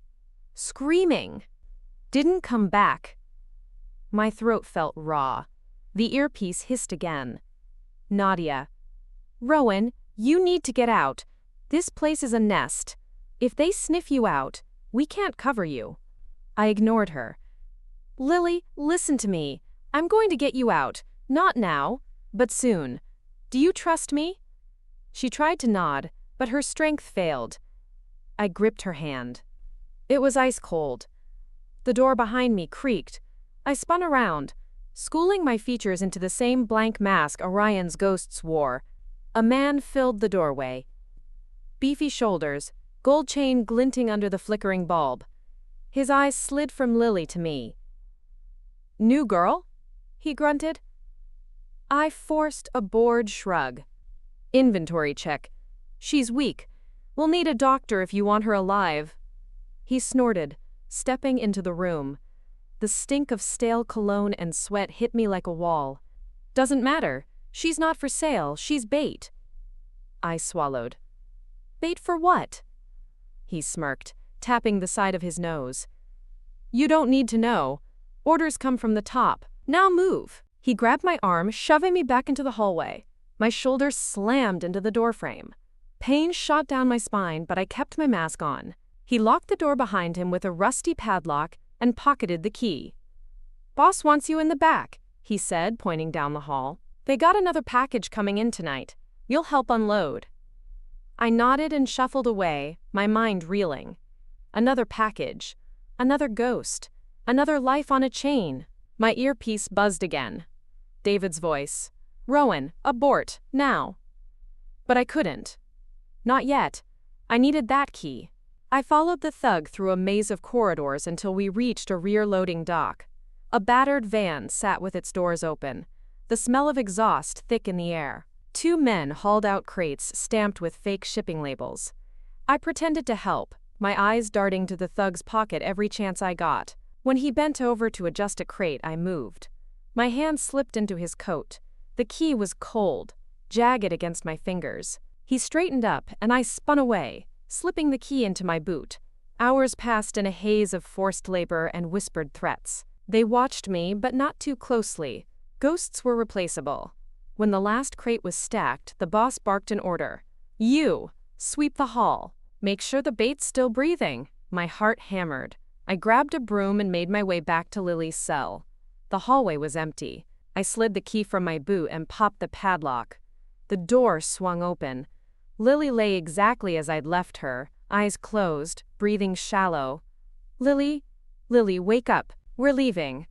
Screaming. Didn't come back." My throat felt raw. The earpiece hissed again. "Nadia. Rowan, you need to get out. This place is a nest. If they sniff you out, we can't cover you." I ignored her. "Lily, listen to me. I'm going to get you out. Not now, but soon. Do you trust me?" She tried to nod, but her strength failed. I gripped her hand. It was ice cold. The door behind me creaked. I spun around, schooling my features into the same blank mask Orion's ghosts wore. A man filled the doorway. Beefy shoulders, gold chain glinting under the flickering bulb. His eyes slid from Lily to me. "New girl?" he grunted. I forced a bored shrug. "Inventory check. She's weak. We'll need a doctor if you want her alive." He snorted, stepping into the room. The stink of stale cologne and sweat hit me like a wall. "Doesn't matter. She's not for sale. She's bait." I swallowed. "Bait for what?" He smirked, tapping the side of his nose. "You don't need to know. Orders come from the top. Now move." He grabbed my arm, shoving me back into the hallway. My shoulders slammed into the doorframe. Pain shot down my spine, but I kept my mask on. He locked the door behind him with a rusty padlock and pocketed the key. "Boss wants you in the back," he said, pointing down the hall. "They got another package coming in tonight. You'll help unload." I nodded and shuffled away, my mind reeling. Another package. Another ghost. Another life on a chain. My earpiece buzzed again. David's voice. "Rowan, abort, now." But I couldn't. Not yet. I needed that key. I followed the thug through a maze of corridors until we reached a rear-loading dock. A battered van sat with its doors open, the smell of exhaust thick in the air. Two men hauled out crates stamped with fake shipping labels. I pretended to help, my eyes darting to the thug's pocket every chance I got. When he bent over to adjust a crate, I moved. My hand slipped into his coat. The key was cold, jagged against my fingers. He straightened up, and I spun away, slipping the key into my boot. Hours passed in a haze of forced labor and whispered threats. They watched me, but not too closely. Ghosts were replaceable. When the last crate was stacked, the boss barked an order. "You, sweep the hall. Make sure the bait's still breathing." My heart hammered. I grabbed a broom and made my way back to Lily's cell. The hallway was empty. I slid the key from my boot and popped the padlock. The door swung open. Lily lay exactly as I'd left her, eyes closed, breathing shallow. Lily, wake up. We're leaving."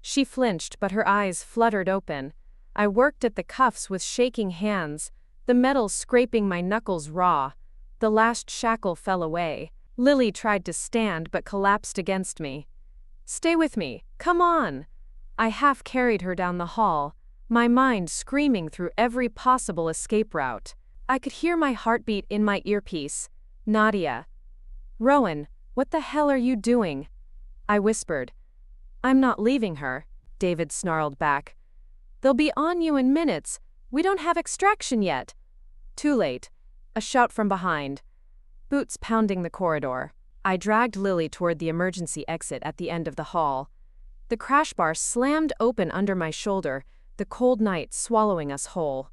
She flinched, but her eyes fluttered open. I worked at the cuffs with shaking hands, the metal scraping my knuckles raw. The last shackle fell away. Lily tried to stand but collapsed against me. "Stay with me. Come on." I half carried her down the hall, my mind screaming through every possible escape route. I could hear my heartbeat in my earpiece. "Nadia." "Rowan, what the hell are you doing?" I whispered. "I'm not leaving her," David snarled back. "They'll be on you in minutes. We don't have extraction yet." Too late. A shout from behind. Boots pounding the corridor. I dragged Lily toward the emergency exit at the end of the hall. The crash bar slammed open under my shoulder, the cold night swallowing us whole.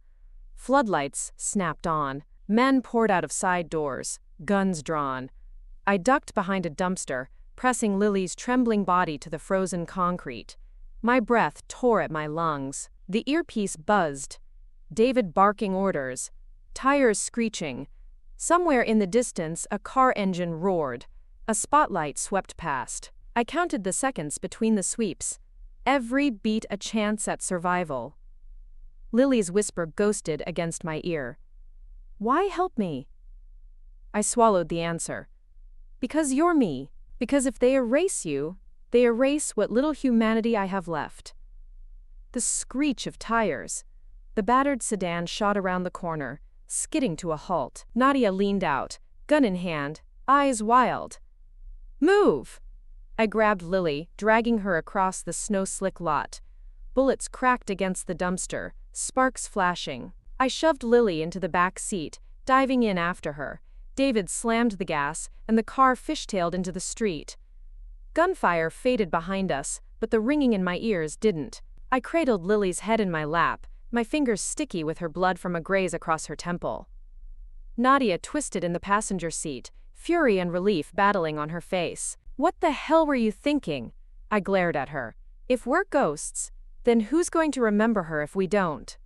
Floodlights snapped on. Men poured out of side doors, guns drawn. I ducked behind a dumpster, pressing Lily's trembling body to the frozen concrete. My breath tore at my lungs. The earpiece buzzed. David barking orders. Tires screeching. Somewhere in the distance, a car engine roared. A spotlight swept past. I counted the seconds between the sweeps. Every beat a chance at survival. Lily's whisper ghosted against my ear. Why help me? I swallowed the answer. Because you're me. Because if they erase you, they erase what little humanity I have left. The screech of tires. The battered sedan shot around the corner, skidding to a halt. Nadia leaned out, gun in hand, eyes wild. Move! I grabbed Lily, dragging her across the snow-slick lot. Bullets cracked against the dumpster, sparks flashing. I shoved Lily into the back seat, diving in after her. David slammed the gas, and the car fishtailed into the street. Gunfire faded behind us, but the ringing in my ears didn't. I cradled Lily's head in my lap, my fingers sticky with her blood from a graze across her temple. Nadia twisted in the passenger seat, fury and relief battling on her face. What the hell were you thinking? I glared at her. If we're ghosts, then who's going to remember her if we don't?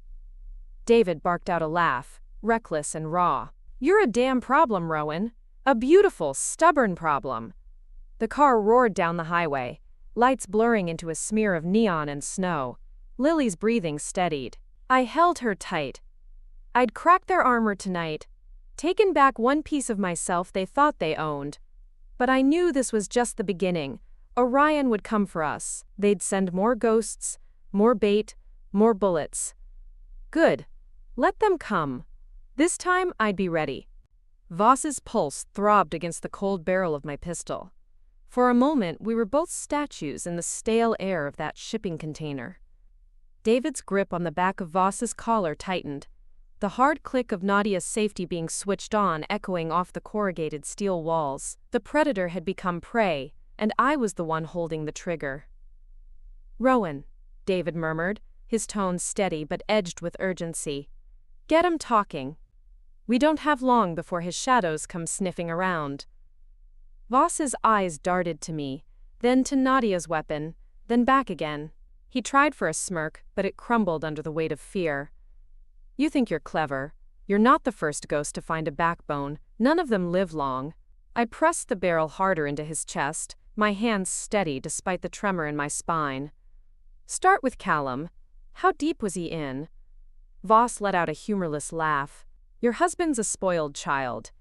David barked out a laugh, reckless and raw. You're a damn problem, Rowan. A beautiful, stubborn problem. The car roared down the highway, lights blurring into a smear of neon and snow. Lily's breathing steadied. I held her tight. I'd cracked their armor tonight, taken back one piece of myself they thought they owned. But I knew this was just the beginning. Orion would come for us. They'd send more ghosts, more bait, more bullets. Good. Let them come. This time I'd be ready. Voss's pulse throbbed against the cold barrel of my pistol. For a moment we were both statues in the stale air of that shipping container. David's grip on the back of Voss's collar tightened, the hard click of Nadia's safety being switched on echoing off the corrugated steel walls. The predator had become prey, and I was the one holding the trigger. Rowan, David murmured, his tone steady but edged with urgency. Get him talking. We don't have long before his shadows come sniffing around. Voss's eyes darted to me, then to Nadia's weapon, then back again. He tried for a smirk, but it crumbled under the weight of fear. You think you're clever. You're not the first ghost to find a backbone. None of them live long. I pressed the barrel harder into his chest, my hands steady despite the tremor in my spine. Start with Callum. How deep was he in? Voss let out a humorless laugh. Your husband's a spoiled child.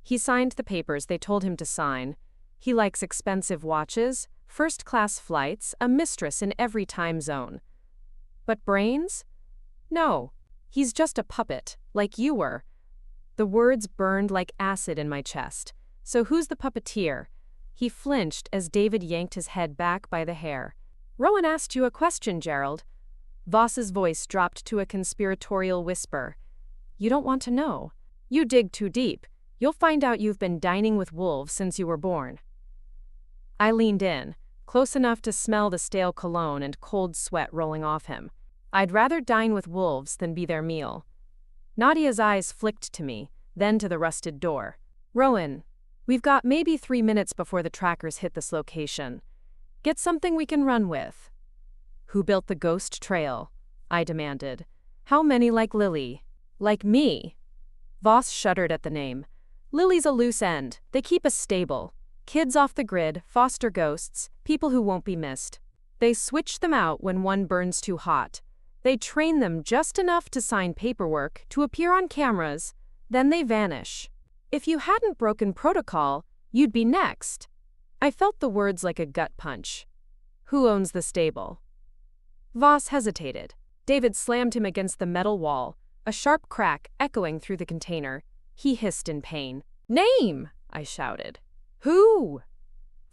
He signed the papers they told him to sign. He likes expensive watches, first-class flights, a mistress in every time zone. But brains? No. He's just a puppet, like you were. The words burned like acid in my chest. So who's the puppeteer? He flinched as David yanked his head back by the hair. Rowan asked you a question, Gerald. Voss's voice dropped to a conspiratorial whisper. You don't want to know. You dig too deep. You'll find out you've been dining with wolves since you were born. I leaned in, close enough to smell the stale cologne and cold sweat rolling off him. I'd rather dine with wolves than be their meal. Nadia's eyes flicked to me, then to the rusted door. Rowan, we've got maybe 3 minutes before the trackers hit this location. Get something we can run with. Who built the ghost trail? I demanded. How many like Lily? Like me? Voss shuddered at the name. Lily's a loose end. They keep us stable. Kids off the grid, foster ghosts, people who won't be missed. They switch them out when one burns too hot. They train them just enough to sign paperwork, to appear on cameras, then they vanish. If you hadn't broken protocol, you'd be next. I felt the words like a gut punch. Who owns the stable? Voss hesitated. David slammed him against the metal wall, a sharp crack echoing through the container. He hissed in pain. Name! I shouted. Who?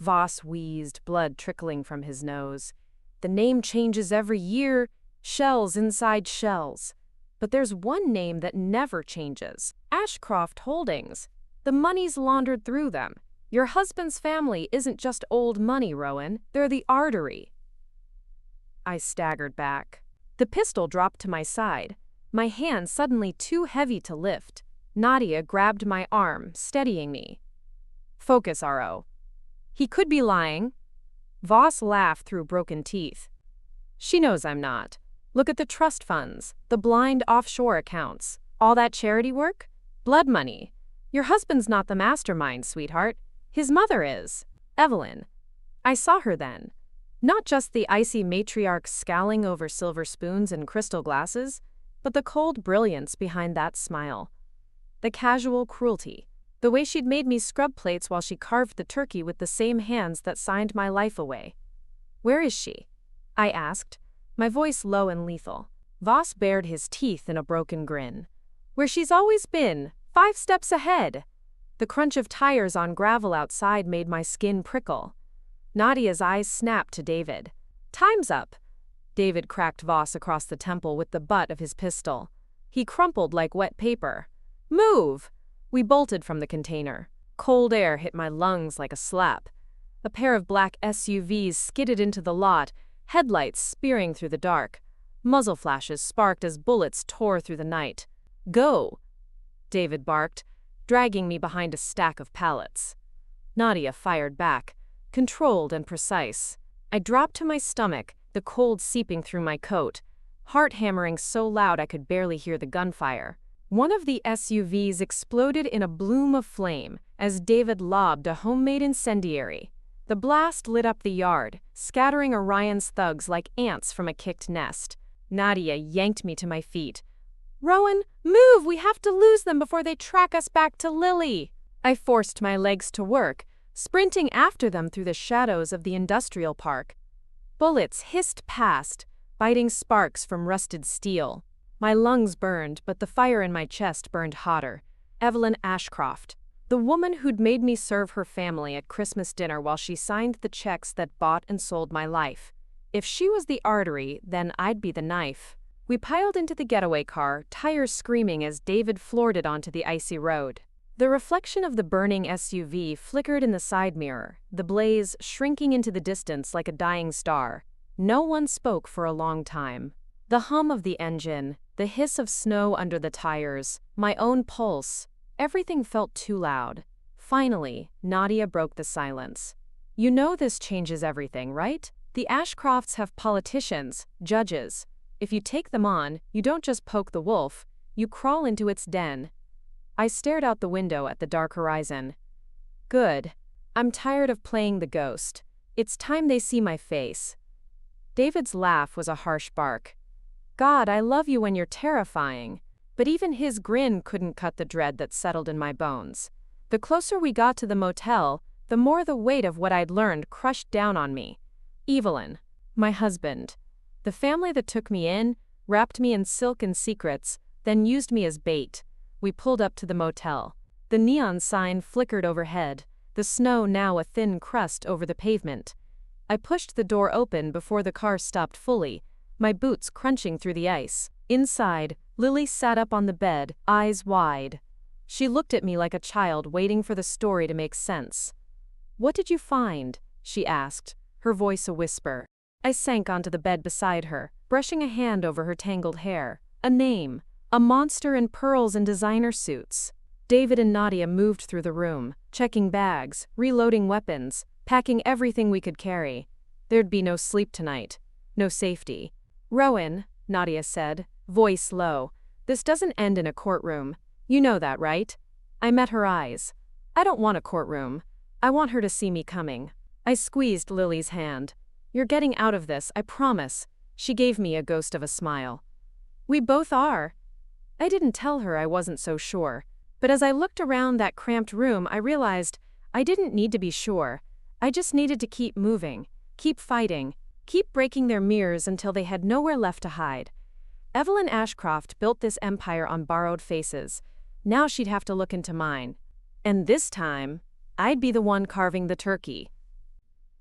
Voss wheezed, blood trickling from his nose. The name changes every year, shells inside shells. But there's one name that never changes. Ashcroft Holdings. The money's laundered through them. Your husband's family isn't just old money, Rowan. They're the artery. I staggered back. The pistol dropped to my side, my hand suddenly too heavy to lift. Nadia grabbed my arm, steadying me. Focus, R.O. He could be lying. Voss laughed through broken teeth. She knows I'm not. Look at the trust funds, the blind offshore accounts. All that charity work? Blood money. Your husband's not the mastermind, sweetheart. His mother is. Evelyn. I saw her then. Not just the icy matriarch scowling over silver spoons and crystal glasses, but the cold brilliance behind that smile. The casual cruelty. The way she'd made me scrub plates while she carved the turkey with the same hands that signed my life away. Where is she? I asked, my voice low and lethal. Voss bared his teeth in a broken grin. Where she's always been, 5 steps ahead. The crunch of tires on gravel outside made my skin prickle. Nadia's eyes snapped to David. Time's up. David cracked Voss across the temple with the butt of his pistol. He crumpled like wet paper. Move! We bolted from the container. Cold air hit my lungs like a slap. A pair of black SUVs skidded into the lot, headlights spearing through the dark. Muzzle flashes sparked as bullets tore through the night. Go! David barked, dragging me behind a stack of pallets. Nadia fired back, controlled and precise. I dropped to my stomach, the cold seeping through my coat, heart hammering so loud I could barely hear the gunfire. One of the SUVs exploded in a bloom of flame as David lobbed a homemade incendiary. The blast lit up the yard, scattering Orion's thugs like ants from a kicked nest. Nadia yanked me to my feet. Rowan, move! We have to lose them before they track us back to Lily! I forced my legs to work, sprinting after them through the shadows of the industrial park. Bullets hissed past, biting sparks from rusted steel. My lungs burned, but the fire in my chest burned hotter. Evelyn Ashcroft. The woman who'd made me serve her family at Christmas dinner while she signed the checks that bought and sold my life. If she was the artery, then I'd be the knife. We piled into the getaway car, tires screaming as David floored it onto the icy road. The reflection of the burning SUV flickered in the side mirror, the blaze shrinking into the distance like a dying star. No one spoke for a long time. The hum of the engine, the hiss of snow under the tires, my own pulse, everything felt too loud. Finally, Nadia broke the silence. You know this changes everything, right? The Ashcrofts have politicians, judges. If you take them on, you don't just poke the wolf, you crawl into its den. I stared out the window at the dark horizon. Good. I'm tired of playing the ghost. It's time they see my face. David's laugh was a harsh bark. God, I love you when you're terrifying. But even his grin couldn't cut the dread that settled in my bones. The closer we got to the motel, the more the weight of what I'd learned crushed down on me. Evelyn, my husband. The family that took me in, wrapped me in silk and secrets, then used me as bait. We pulled up to the motel. The neon sign flickered overhead, the snow now a thin crust over the pavement. I pushed the door open before the car stopped fully, my boots crunching through the ice. Inside, Lily sat up on the bed, eyes wide. She looked at me like a child waiting for the story to make sense. What did you find? She asked, her voice a whisper. I sank onto the bed beside her, brushing a hand over her tangled hair. A name. A monster in pearls and designer suits. David and Nadia moved through the room, checking bags, reloading weapons, packing everything we could carry. There'd be no sleep tonight. No safety. Rowan, Nadia said, voice low, this doesn't end in a courtroom. You know that, right? I met her eyes. I don't want a courtroom. I want her to see me coming. I squeezed Lily's hand. You're getting out of this, I promise. She gave me a ghost of a smile. We both are. I didn't tell her I wasn't so sure. But as I looked around that cramped room, I realized I didn't need to be sure. I just needed to keep moving, keep fighting, keep breaking their mirrors until they had nowhere left to hide. Evelyn Ashcroft built this empire on borrowed faces. Now she'd have to look into mine. And this time, I'd be the one carving the turkey.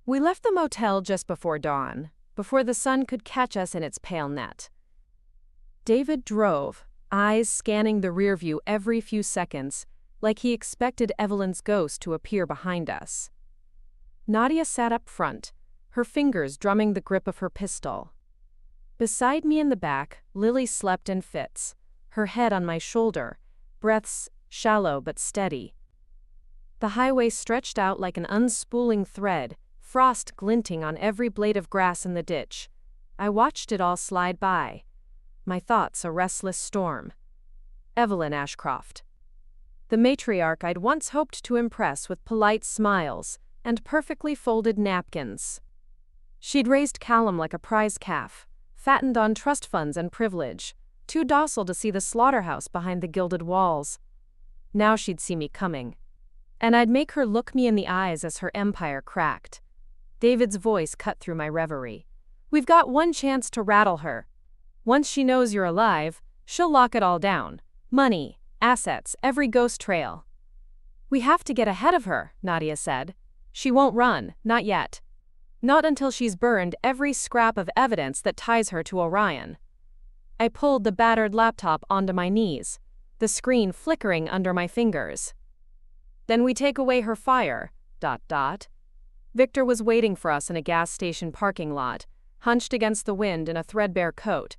We left the motel just before dawn, before the sun could catch us in its pale net. David drove, eyes scanning the rear view every few seconds, like he expected Evelyn's ghost to appear behind us. Nadia sat up front, her fingers drumming the grip of her pistol. Beside me in the back, Lily slept in fits, her head on my shoulder, breaths shallow but steady. The highway stretched out like an unspooling thread, frost glinting on every blade of grass in the ditch. I watched it all slide by. My thoughts a restless storm. Evelyn Ashcroft. the matriarch I'd once hoped to impress with polite smiles and perfectly folded napkins. She'd raised Callum like a prize calf, fattened on trust funds and privilege, too docile to see the slaughterhouse behind the gilded walls. Now she'd see me coming, and I'd make her look me in the eyes as her empire cracked. David's voice cut through my reverie. We've got one chance to rattle her. Once she knows you're alive, she'll lock it all down. Money, assets, every ghost trail. We have to get ahead of her, Nadia said. She won't run, not yet. Not until she's burned every scrap of evidence that ties her to Orion. I pulled the battered laptop onto my knees, the screen flickering under my fingers. Then we take away her fire, ... Victor was waiting for us in a gas station parking lot, hunched against the wind in a threadbare coat.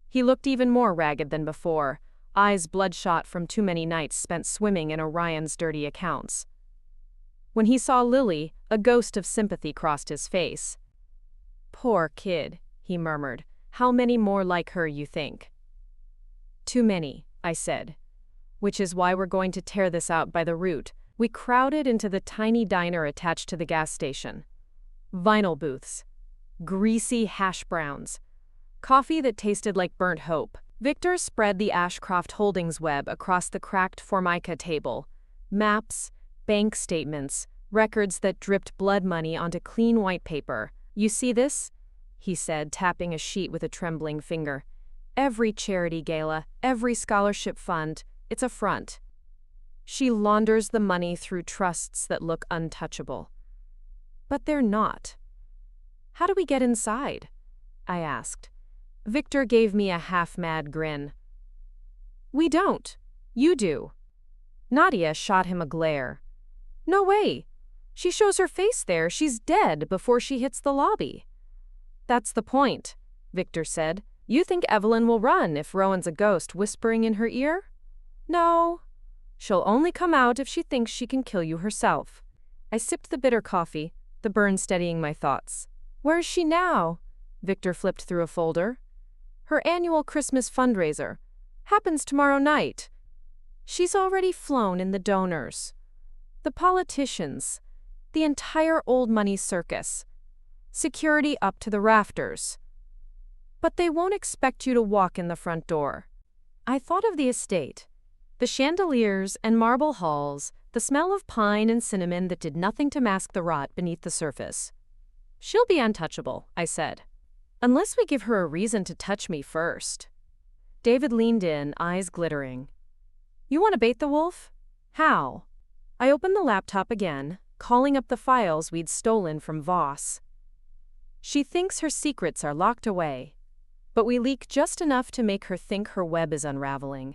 He looked even more ragged than before, eyes bloodshot from too many nights spent swimming in Orion's dirty accounts. When he saw Lily, a ghost of sympathy crossed his face. Poor kid, he murmured. How many more like her, you think? Too many, I said. Which is why we're going to tear this out by the root. We crowded into the tiny diner attached to the gas station. Vinyl booths. Greasy hash browns. Coffee that tasted like burnt hope. Victor spread the Ashcroft Holdings web across the cracked Formica table. Maps, bank statements, records that dripped blood money onto clean white paper. You see this? He said, tapping a sheet with a trembling finger. Every charity gala, every scholarship fund, it's a front. She launders the money through trusts that look untouchable. But they're not. How do we get inside? I asked. Victor gave me a half-mad grin. We don't. You do. Nadia shot him a glare. No way. She shows her face there. She's dead before she hits the lobby. That's the point, Victor said. You think Evelyn will run if Rowan's a ghost whispering in her ear? No. She'll only come out if she thinks she can kill you herself. I sipped the bitter coffee, the burn steadying my thoughts. Where is she now? Victor flipped through a folder. Her annual Christmas fundraiser. Happens tomorrow night. She's already flown in the donors. The politicians. The entire old money circus. Security up to the rafters. But they won't expect you to walk in the front door. I thought of the estate. The chandeliers and marble halls, the smell of pine and cinnamon that did nothing to mask the rot beneath the surface. She'll be untouchable, I said. Unless we give her a reason to touch me first. David leaned in, eyes glittering. You want to bait the wolf? How? I opened the laptop again, calling up the files we'd stolen from Voss. She thinks her secrets are locked away, but we leak just enough to make her think her web is unraveling.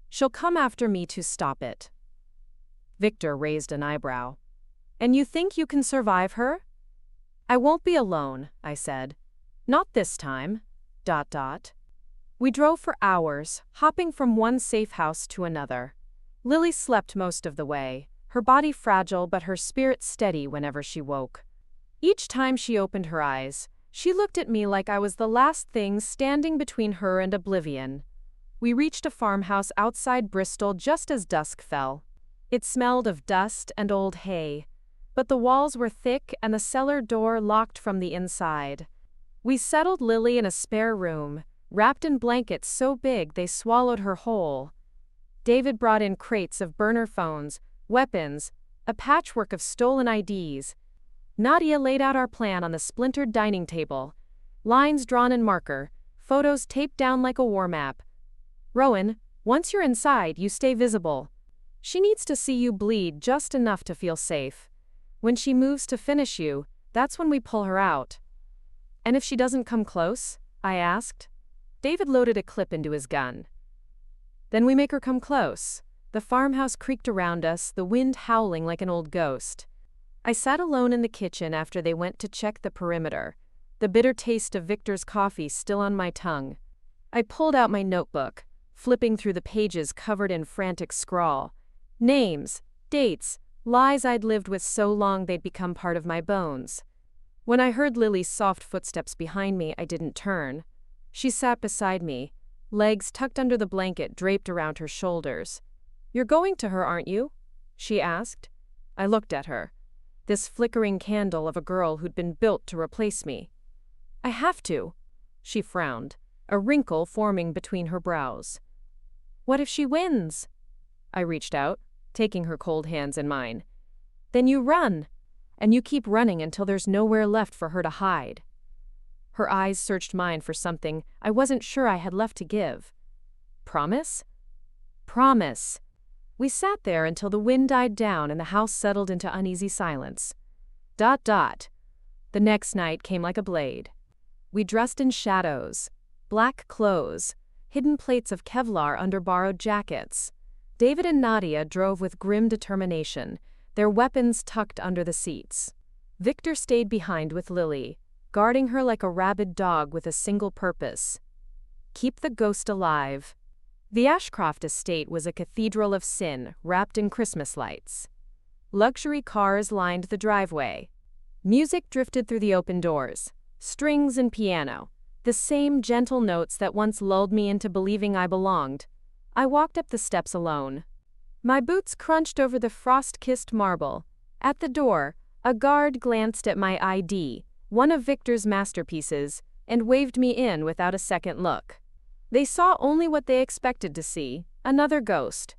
She'll come after me to stop it. Victor raised an eyebrow. And you think you can survive her? I won't be alone, I said. Not this time. ... We drove for hours, hopping from one safe house to another. Lily slept most of the way, her body fragile but her spirit steady whenever she woke. Each time she opened her eyes, she looked at me like I was the last thing standing between her and oblivion. We reached a farmhouse outside Bristol just as dusk fell. It smelled of dust and old hay, but the walls were thick and the cellar door locked from the inside. We settled Lily in a spare room, wrapped in blankets so big they swallowed her whole. David brought in crates of burner phones, weapons, a patchwork of stolen IDs. Nadia laid out our plan on the splintered dining table. Lines drawn in marker, photos taped down like a war map. Rowan, once you're inside, you stay visible. She needs to see you bleed just enough to feel safe. When she moves to finish you, that's when we pull her out. And if she doesn't come close? I asked. David loaded a clip into his gun. Then we make her come close. The farmhouse creaked around us, the wind howling like an old ghost. I sat alone in the kitchen after they went to check the perimeter, the bitter taste of Victor's coffee still on my tongue. I pulled out my notebook, flipping through the pages covered in frantic scrawl. Names, dates, lies I'd lived with so long they'd become part of my bones. When I heard Lily's soft footsteps behind me, I didn't turn. She sat beside me, legs tucked under the blanket draped around her shoulders. "You're going to her, aren't you?" she asked. I looked at her, this flickering candle of a girl who'd been built to replace me. "I have to," she frowned, a wrinkle forming between her brows. "What if she wins?" I reached out, taking her cold hands in mine. "Then you run, and you keep running until there's nowhere left for her to hide." Her eyes searched mine for something I wasn't sure I had left to give. Promise? Promise. We sat there until the wind died down and the house settled into uneasy silence. The next night came like a blade. We dressed in shadows, black clothes, hidden plates of Kevlar under borrowed jackets. David and Nadia drove with grim determination, their weapons tucked under the seats. Victor stayed behind with Lily, guarding her like a rabid dog with a single purpose: keep the ghost alive. The Ashcroft estate was a cathedral of sin wrapped in Christmas lights. Luxury cars lined the driveway. Music drifted through the open doors, strings and piano, the same gentle notes that once lulled me into believing I belonged. I walked up the steps alone. My boots crunched over the frost-kissed marble. At the door, a guard glanced at my ID, one of Victor's masterpieces, and waved me in without a second look. They saw only what they expected to see: another ghost.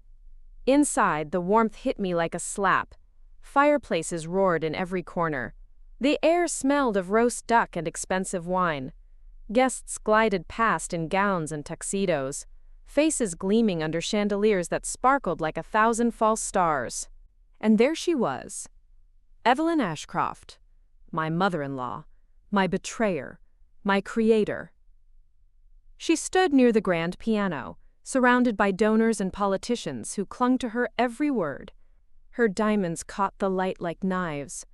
Inside, the warmth hit me like a slap. Fireplaces roared in every corner. The air smelled of roast duck and expensive wine. Guests glided past in gowns and tuxedos, faces gleaming under chandeliers that sparkled like 1,000 false stars. And there she was, Evelyn Ashcroft, my mother-in-law, my betrayer, my creator. She stood near the grand piano, surrounded by donors and politicians who clung to her every word. Her diamonds caught the light like knives.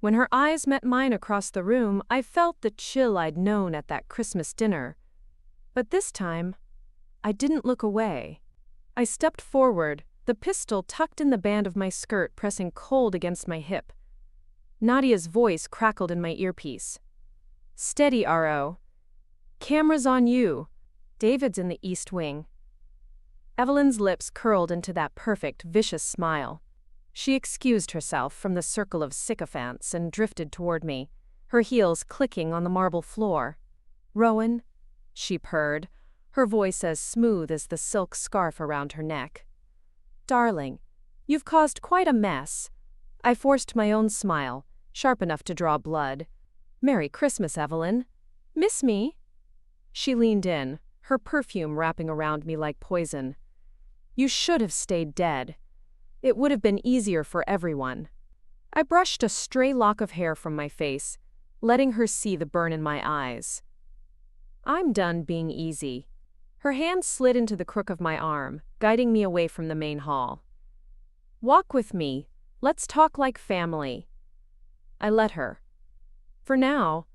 When her eyes met mine across the room, I felt the chill I'd known at that Christmas dinner. But this time, I didn't look away. I stepped forward, the pistol tucked in the band of my skirt pressing cold against my hip. Nadia's voice crackled in my earpiece. "Steady, R.O. Camera's on you. David's in the East Wing." Evelyn's lips curled into that perfect, vicious smile. She excused herself from the circle of sycophants and drifted toward me, her heels clicking on the marble floor. "Rowan," she purred, her voice as smooth as the silk scarf around her neck. "Darling, you've caused quite a mess." I forced my own smile, sharp enough to draw blood. "Merry Christmas, Evelyn. Miss me?" She leaned in, her perfume wrapping around me like poison. "You should have stayed dead. It would have been easier for everyone." I brushed a stray lock of hair from my face, letting her see the burn in my eyes. "I'm done being easy." Her hand slid into the crook of my arm, guiding me away from the main hall. "Walk with me. Let's talk like family." I let her. For now.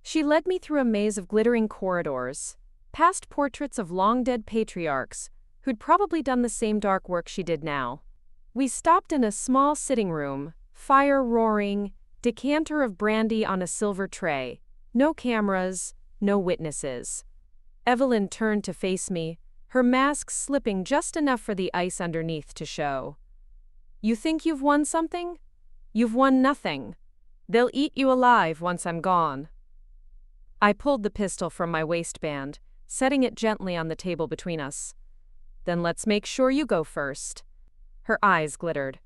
She led me through a maze of glittering corridors, past portraits of long-dead patriarchs who'd probably done the same dark work she did now. We stopped in a small sitting room, fire roaring, decanter of brandy on a silver tray. No cameras, no witnesses. Evelyn turned to face me, her mask slipping just enough for the ice underneath to show. "You think you've won something? You've won nothing. They'll eat you alive once I'm gone." I pulled the pistol from my waistband, setting it gently on the table between us. "Then let's make sure you go first." Her eyes glittered.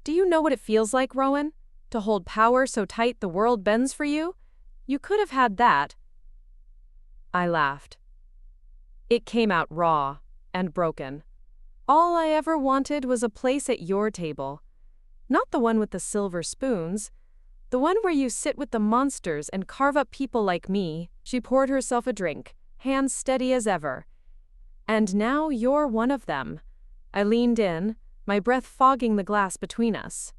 "Do you know what it feels like, Rowan? To hold power so tight the world bends for you? You could have had that." I laughed. It came out raw and broken. "All I ever wanted was a place at your table. Not the one with the silver spoons. The one where you sit with the monsters and carve up people like me." She poured herself a drink, hands steady as ever. "And now you're one of them." I leaned in, my breath fogging the glass between us.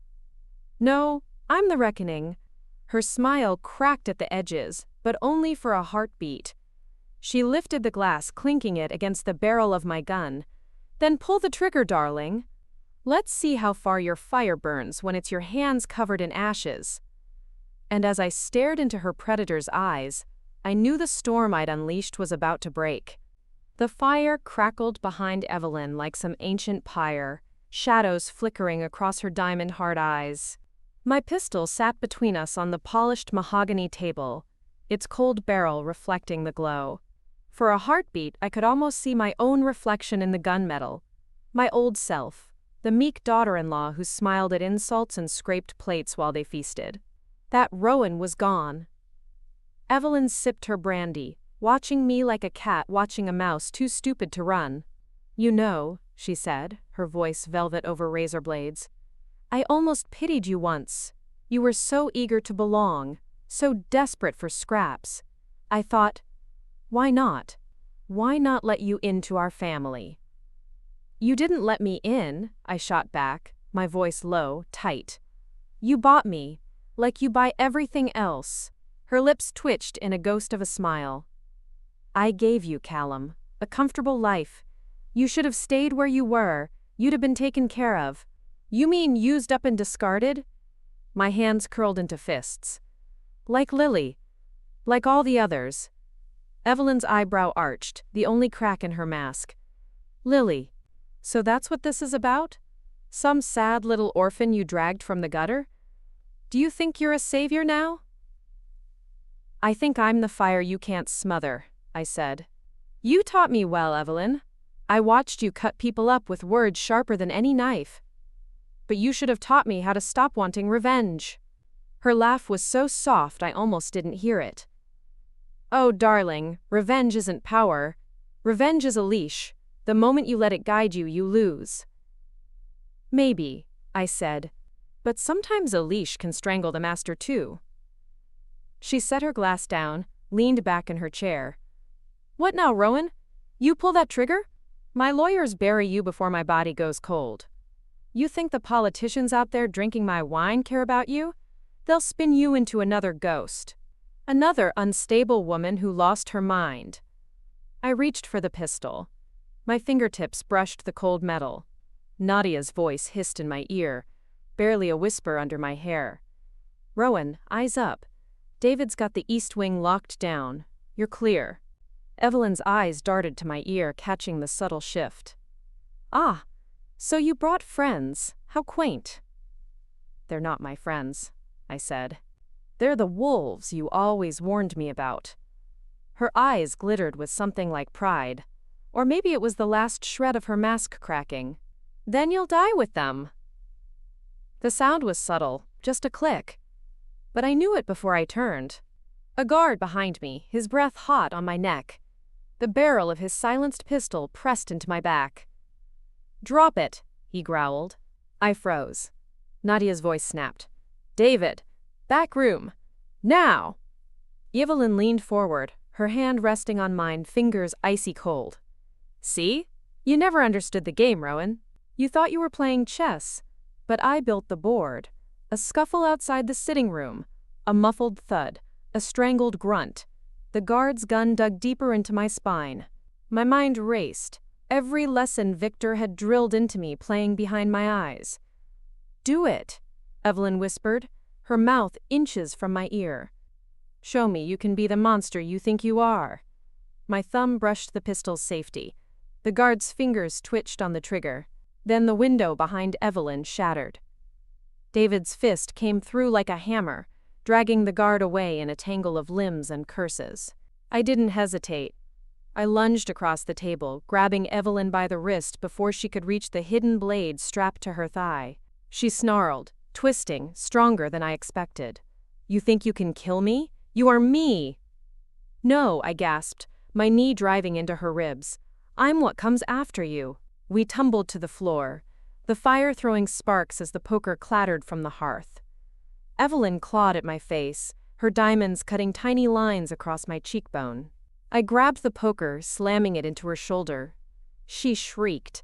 "No, I'm the reckoning." Her smile cracked at the edges, but only for a heartbeat. She lifted the glass, clinking it against the barrel of my gun. "Then pull the trigger, darling. Let's see how far your fire burns when it's your hands covered in ashes." And as I stared into her predator's eyes, I knew the storm I'd unleashed was about to break. The fire crackled behind Evelyn like some ancient pyre, shadows flickering across her diamond-hard eyes. My pistol sat between us on the polished mahogany table, its cold barrel reflecting the glow. For a heartbeat, I could almost see my own reflection in the gunmetal. My old self, the meek daughter-in-law who smiled at insults and scraped plates while they feasted. That Rowan was gone. Evelyn sipped her brandy, watching me like a cat watching a mouse too stupid to run. "You know," she said, her voice velvet over razor blades, "I almost pitied you once. You were so eager to belong, so desperate for scraps. I thought, why not? Why not let you into our family?" "You didn't let me in," I shot back, my voice low, tight. "You bought me, like you buy everything else." Her lips twitched in a ghost of a smile. "I gave you, Callum, a comfortable life. You should have stayed where you were, you'd have been taken care of." "You mean used up and discarded?" My hands curled into fists. "Like Lily. Like all the others." Evelyn's eyebrow arched, the only crack in her mask. "Lily. So that's what this is about? Some sad little orphan you dragged from the gutter? Do you think you're a savior now?" "I think I'm the fire you can't smother," I said. "You taught me well, Evelyn. I watched you cut people up with words sharper than any knife. But you should have taught me how to stop wanting revenge." Her laugh was so soft I almost didn't hear it. "Oh, darling, revenge isn't power. Revenge is a leash. The moment you let it guide you, you lose." "Maybe," I said, "but sometimes a leash can strangle the master too." She set her glass down, leaned back in her chair. "What now, Rowan? You pull that trigger? My lawyers bury you before my body goes cold. You think the politicians out there drinking my wine care about you? They'll spin you into another ghost. Another unstable woman who lost her mind." I reached for the pistol. My fingertips brushed the cold metal. Nadia's voice hissed in my ear, barely a whisper under my hair. "Rowan, eyes up. David's got the east wing locked down. You're clear." Evelyn's eyes darted to my ear, catching the subtle shift. "Ah, so you brought friends. How quaint." "They're not my friends," I said. "They're the wolves you always warned me about." Her eyes glittered with something like pride. Or maybe it was the last shred of her mask cracking. "Then you'll die with them." The sound was subtle, just a click. But I knew it before I turned. A guard behind me, his breath hot on my neck. The barrel of his silenced pistol pressed into my back. "Drop it," he growled. I froze. Nadia's voice snapped. "David, back room. Now!" Evelyn leaned forward, her hand resting on mine, fingers icy cold. "See? You never understood the game, Rowan. You thought you were playing chess. But I built the board. A scuffle outside the sitting room. A muffled thud. A strangled grunt. The guard's gun dug deeper into my spine. My mind raced. Every lesson Victor had drilled into me playing behind my eyes. "Do it," Evelyn whispered, her mouth inches from my ear. "Show me you can be the monster you think you are." My thumb brushed the pistol's safety. The guard's fingers twitched on the trigger. Then the window behind Evelyn shattered. David's fist came through like a hammer, dragging the guard away in a tangle of limbs and curses. I didn't hesitate. I lunged across the table, grabbing Evelyn by the wrist before she could reach the hidden blade strapped to her thigh. She snarled, twisting, stronger than I expected. "You think you can kill me? You are me!" "No," I gasped, my knee driving into her ribs. "I'm what comes after you." We tumbled to the floor, the fire throwing sparks as the poker clattered from the hearth. Evelyn clawed at my face, her diamonds cutting tiny lines across my cheekbone. I grabbed the poker, slamming it into her shoulder. She shrieked.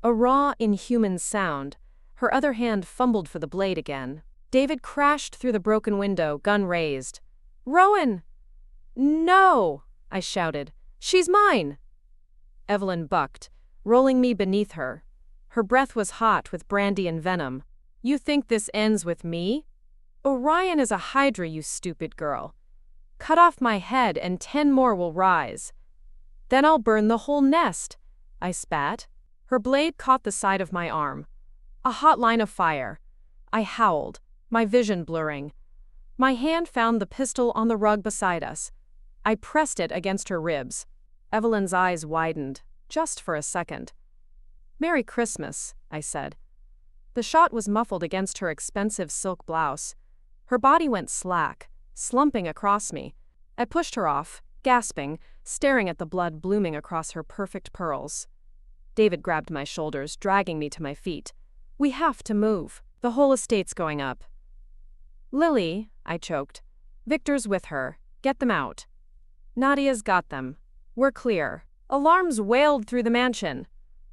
A raw, inhuman sound. Her other hand fumbled for the blade again. David crashed through the broken window, gun raised. "Rowan!" "No!" I shouted. "She's mine!" Evelyn bucked, rolling me beneath her. Her breath was hot with brandy and venom. "You think this ends with me? Orion is a hydra, you stupid girl. Cut off my head and 10 more will rise." Then I'll burn the whole nest, I spat. Her blade caught the side of my arm. A hot line of fire. I howled, my vision blurring. My hand found the pistol on the rug beside us. I pressed it against her ribs. Evelyn's eyes widened, just for a second. "Merry Christmas," I said. The shot was muffled against her expensive silk blouse. Her body went slack, slumping across me. I pushed her off, gasping, staring at the blood blooming across her perfect pearls. David grabbed my shoulders, dragging me to my feet. "We have to move. The whole estate's going up." "Lily," I choked. "Victor's with her. Get them out." "Nadia's got them. We're clear." Alarms wailed through the mansion.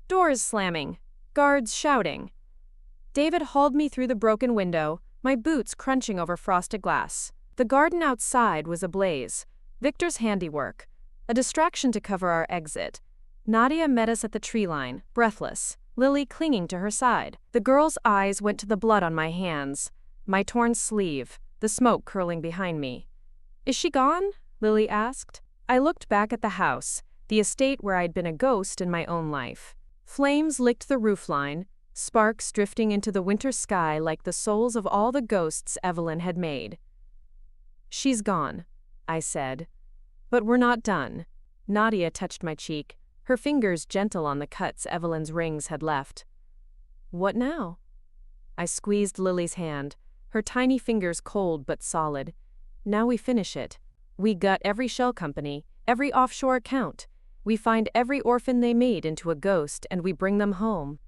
Doors slamming. Guards shouting. David hauled me through the broken window, my boots crunching over frosted glass. The garden outside was ablaze. Victor's handiwork. A distraction to cover our exit. Nadia met us at the tree line, breathless, Lily clinging to her side. The girl's eyes went to the blood on my hands, my torn sleeve, the smoke curling behind me. "Is she gone?" Lily asked. I looked back at the house, the estate where I'd been a ghost in my own life. Flames licked the roofline, sparks drifting into the winter sky like the souls of all the ghosts Evelyn had made. "She's gone," I said. "But we're not done." Nadia touched my cheek, her fingers gentle on the cuts Evelyn's rings had left. "What now?" I squeezed Lily's hand, her tiny fingers cold but solid. "Now we finish it. We gut every shell company, every offshore account. We find every orphan they made into a ghost and we bring them home."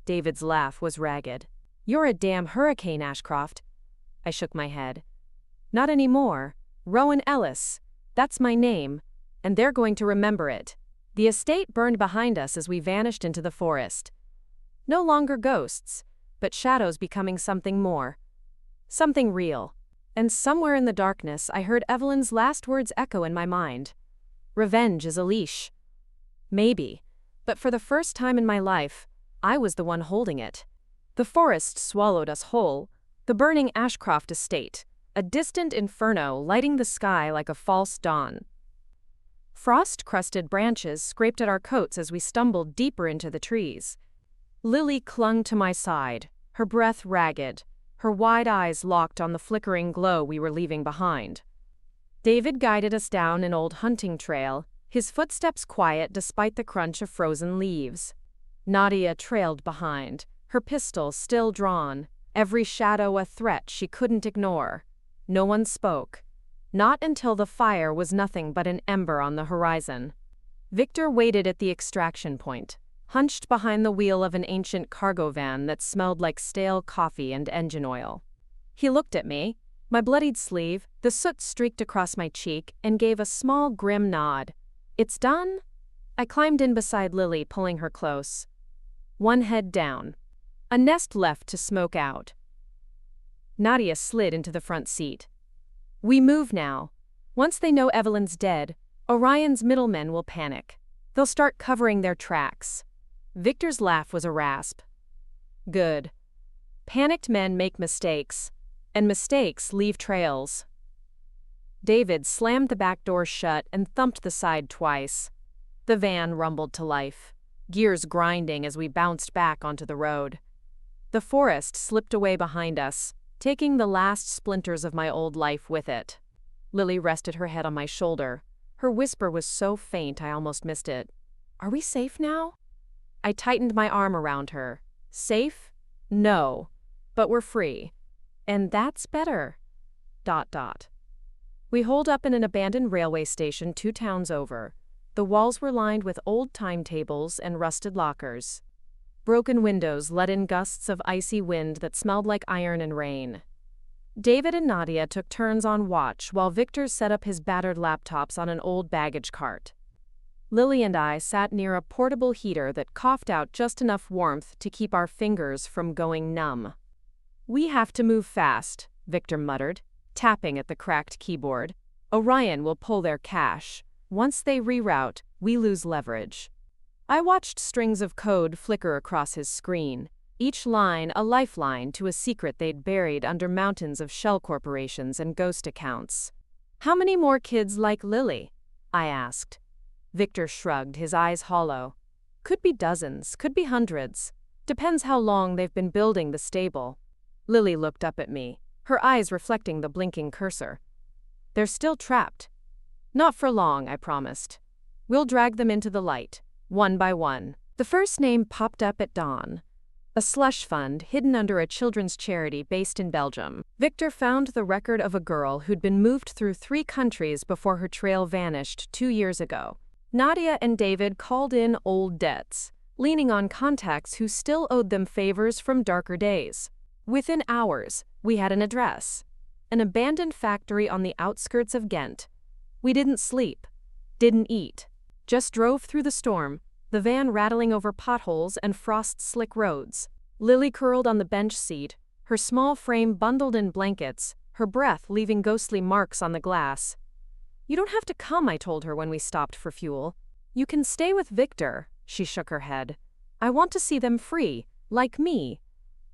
David's laugh was ragged. "You're a damn hurricane, Ashcroft." I shook my head. "Not anymore. Rowan Ellis. That's my name. And they're going to remember it." The estate burned behind us as we vanished into the forest. No longer ghosts, but shadows becoming something more. Something real. And somewhere in the darkness I heard Evelyn's last words echo in my mind. "Revenge is a leash." Maybe, but for the first time in my life, I was the one holding it. The forest swallowed us whole, the burning Ashcroft estate, a distant inferno lighting the sky like a false dawn. Frost-crusted branches scraped at our coats as we stumbled deeper into the trees. Lily clung to my side, her breath ragged, her wide eyes locked on the flickering glow we were leaving behind. David guided us down an old hunting trail, his footsteps quiet despite the crunch of frozen leaves. Nadia trailed behind, her pistol still drawn, every shadow a threat she couldn't ignore. No one spoke. Not until the fire was nothing but an ember on the horizon. Victor waited at the extraction point, hunched behind the wheel of an ancient cargo van that smelled like stale coffee and engine oil. He looked at me, my bloodied sleeve, the soot streaked across my cheek, and gave a small grim nod. "It's done?" I climbed in beside Lily, pulling her close. One head down. A nest left to smoke out. Nadia slid into the front seat. "We move now. Once they know Evelyn's dead, Orion's middlemen will panic. They'll start covering their tracks." Victor's laugh was a rasp. "Good. Panicked men make mistakes, and mistakes leave trails." David slammed the back door shut and thumped the side twice. The van rumbled to life, gears grinding as we bounced back onto the road. The forest slipped away behind us, taking the last splinters of my old life with it. Lily rested her head on my shoulder. Her whisper was so faint I almost missed it. "Are we safe now?" I tightened my arm around her. "Safe? No. But we're free. And that's better. ... We holed up in an abandoned railway station 2 towns over. The walls were lined with old timetables and rusted lockers. Broken windows let in gusts of icy wind that smelled like iron and rain. David and Nadia took turns on watch while Victor set up his battered laptops on an old baggage cart. Lily and I sat near a portable heater that coughed out just enough warmth to keep our fingers from going numb. "We have to move fast," Victor muttered, tapping at the cracked keyboard. "Orion will pull their cache. Once they reroute, we lose leverage." I watched strings of code flicker across his screen, each line a lifeline to a secret they'd buried under mountains of shell corporations and ghost accounts. "How many more kids like Lily?" I asked. Victor shrugged, his eyes hollow. Could be dozens, could be hundreds. Depends how long they've been building the stable. Lily looked up at me, her eyes reflecting the blinking cursor. They're still trapped. Not for long, I promised. We'll drag them into the light, one by one. The first name popped up at dawn. A slush fund hidden under a children's charity based in Belgium. Victor found the record of a girl who'd been moved through 3 countries before her trail vanished 2 years ago. Nadia and David called in old debts, leaning on contacts who still owed them favors from darker days. Within hours, we had an address. An abandoned factory on the outskirts of Ghent. We didn't sleep, didn't eat, just drove through the storm, the van rattling over potholes and frost-slick roads. Lily curled on the bench seat, her small frame bundled in blankets, her breath leaving ghostly marks on the glass. You don't have to come, I told her when we stopped for fuel. You can stay with Victor, she shook her head. I want to see them free, like me.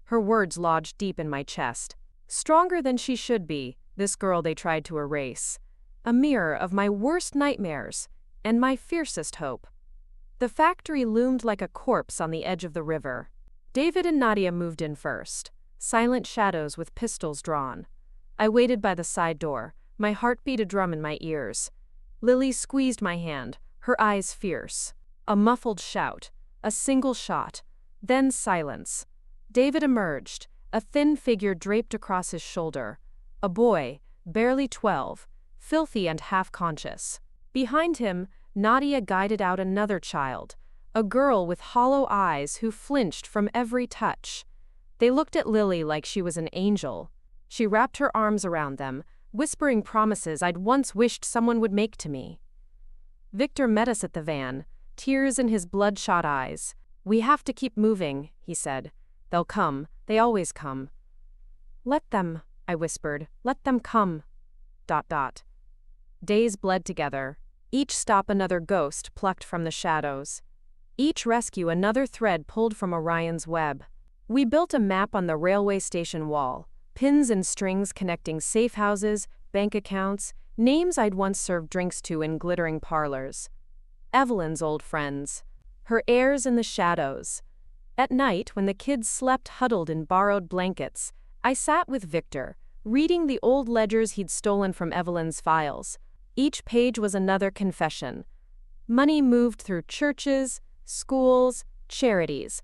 Her words lodged deep in my chest. Stronger than she should be, this girl they tried to erase. A mirror of my worst nightmares, and my fiercest hope. The factory loomed like a corpse on the edge of the river. David and Nadia moved in first, silent shadows with pistols drawn. I waited by the side door, my heartbeat a drum in my ears. Lily squeezed my hand, her eyes fierce. A muffled shout, a single shot, then silence. David emerged, a thin figure draped across his shoulder. A boy, barely 12, filthy and half-conscious. Behind him, Nadia guided out another child, a girl with hollow eyes who flinched from every touch. They looked at Lily like she was an angel. She wrapped her arms around them, whispering promises I'd once wished someone would make to me. Victor met us at the van, tears in his bloodshot eyes. We have to keep moving, he said. They'll come, they always come. Let them, I whispered, let them come. ... Days bled together. Each stop another ghost plucked from the shadows. Each rescue another thread pulled from Orion's web. We built a map on the railway station wall, pins and strings connecting safe houses, bank accounts, names I'd once served drinks to in glittering parlors. Evelyn's old friends. Her heirs in the shadows. At night, when the kids slept huddled in borrowed blankets, I sat with Victor, reading the old ledgers he'd stolen from Evelyn's files. Each page was another confession. Money moved through churches, schools, charities,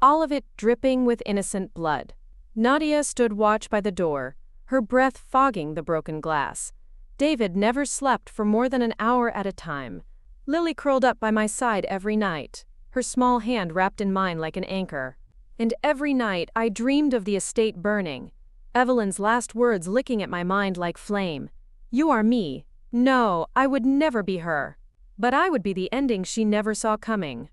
all of it dripping with innocent blood. Nadia stood watch by the door, her breath fogging the broken glass. David never slept for more than an hour at a time. Lily curled up by my side every night, her small hand wrapped in mine like an anchor. And every night I dreamed of the estate burning, Evelyn's last words licking at my mind like flame. You are me. No, I would never be her. But I would be the ending she never saw coming. ...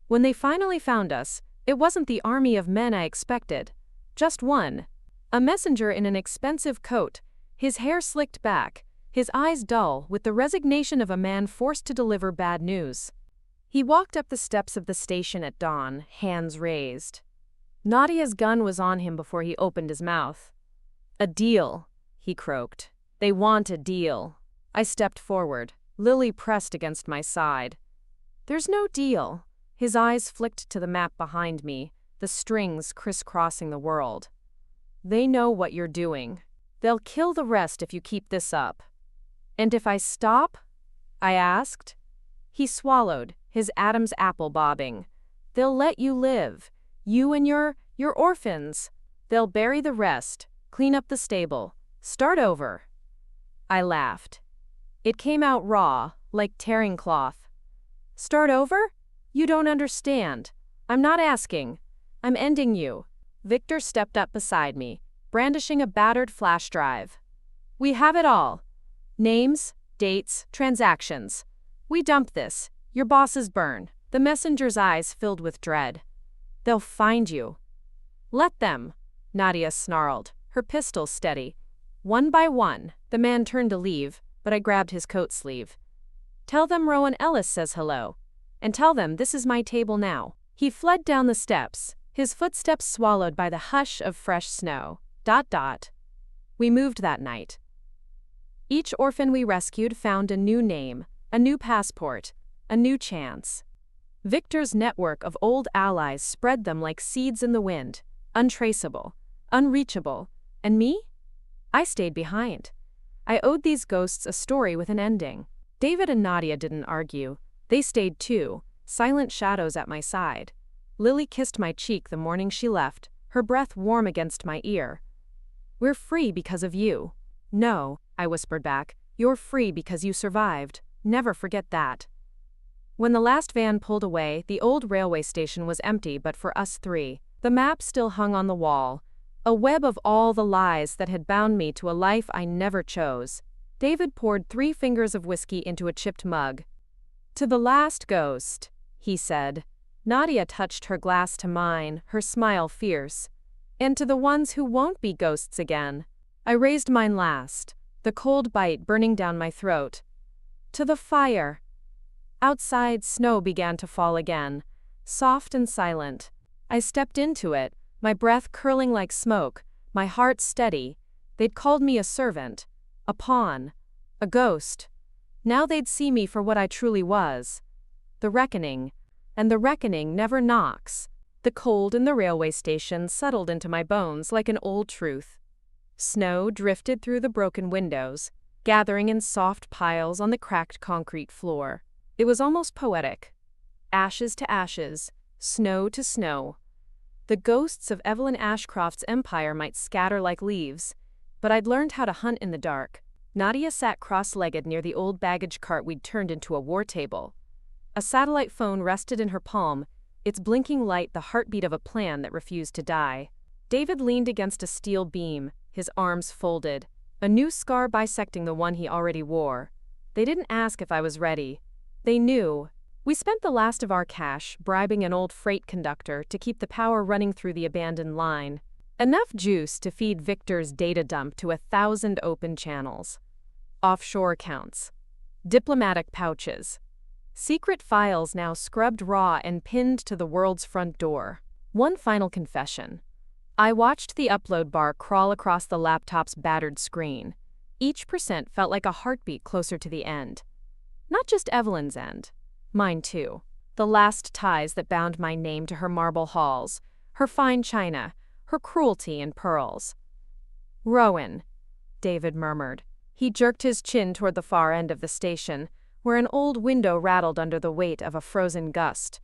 When they finally found us, it wasn't the army of men I expected. Just one. A messenger in an expensive coat, his hair slicked back, his eyes dull with the resignation of a man forced to deliver bad news. He walked up the steps of the station at dawn, hands raised. Nadia's gun was on him before he opened his mouth. A deal, he croaked. They want a deal. I stepped forward, Lily pressed against my side. There's no deal. His eyes flicked to the map behind me, the strings crisscrossing the world. They know what you're doing. They'll kill the rest if you keep this up. And if I stop? I asked. He swallowed, his Adam's apple bobbing. They'll let you live. You and your orphans. They'll bury the rest, clean up the stable, start over. I laughed. It came out raw, like tearing cloth. Start over? You don't understand. I'm not asking. I'm ending you. Victor stepped up beside me, brandishing a battered flash drive. We have it all. Names, dates, transactions. We dump this. Your bosses burn. The messenger's eyes filled with dread. They'll find you. Let them, Nadia snarled, her pistol steady. One by one, the man turned to leave, but I grabbed his coat sleeve. Tell them Rowan Ellis says hello. And tell them this is my table now. He fled down the steps, his footsteps swallowed by the hush of fresh snow. ... We moved that night. Each orphan we rescued found a new name, A new passport. A new chance. Victor's network of old allies spread them like seeds in the wind, untraceable, unreachable. And me? I stayed behind. I owed these ghosts a story with an ending. David and Nadia didn't argue. They stayed too, silent shadows at my side. Lily kissed my cheek the morning she left, her breath warm against my ear. "We're free because of you." "No," I whispered back. "You're free because you survived. Never forget that." When the last van pulled away, the old railway station was empty but for us three. The map still hung on the wall, a web of all the lies that had bound me to a life I never chose. David poured 3 fingers of whiskey into a chipped mug. "To the last ghost," he said. Nadia touched her glass to mine, her smile fierce. "And to the ones who won't be ghosts again." I raised mine last, the cold bite burning down my throat. "To the fire." Outside, snow began to fall again, soft and silent. I stepped into it, my breath curling like smoke, my heart steady. They'd called me a servant, a pawn, a ghost. Now they'd see me for what I truly was. The reckoning. And the reckoning never knocks. The cold in the railway station settled into my bones like an old truth. Snow drifted through the broken windows, gathering in soft piles on the cracked concrete floor. It was almost poetic. Ashes to ashes, snow to snow. The ghosts of Evelyn Ashcroft's empire might scatter like leaves, but I'd learned how to hunt in the dark. Nadia sat cross-legged near the old baggage cart we'd turned into a war table. A satellite phone rested in her palm, its blinking light the heartbeat of a plan that refused to die. David leaned against a steel beam, his arms folded, a new scar bisecting the one he already wore. They didn't ask if I was ready. They knew. We spent the last of our cash bribing an old freight conductor to keep the power running through the abandoned line. Enough juice to feed Victor's data dump to 1,000 open channels. Offshore accounts. Diplomatic pouches. Secret files now scrubbed raw and pinned to the world's front door. One final confession. I watched the upload bar crawl across the laptop's battered screen. Each percent felt like a heartbeat closer to the end. Not just Evelyn's end. Mine too. The last ties that bound my name to her marble halls, her fine china, her cruelty and pearls. "Rowan," David murmured. He jerked his chin toward the far end of the station, where an old window rattled under the weight of a frozen gust.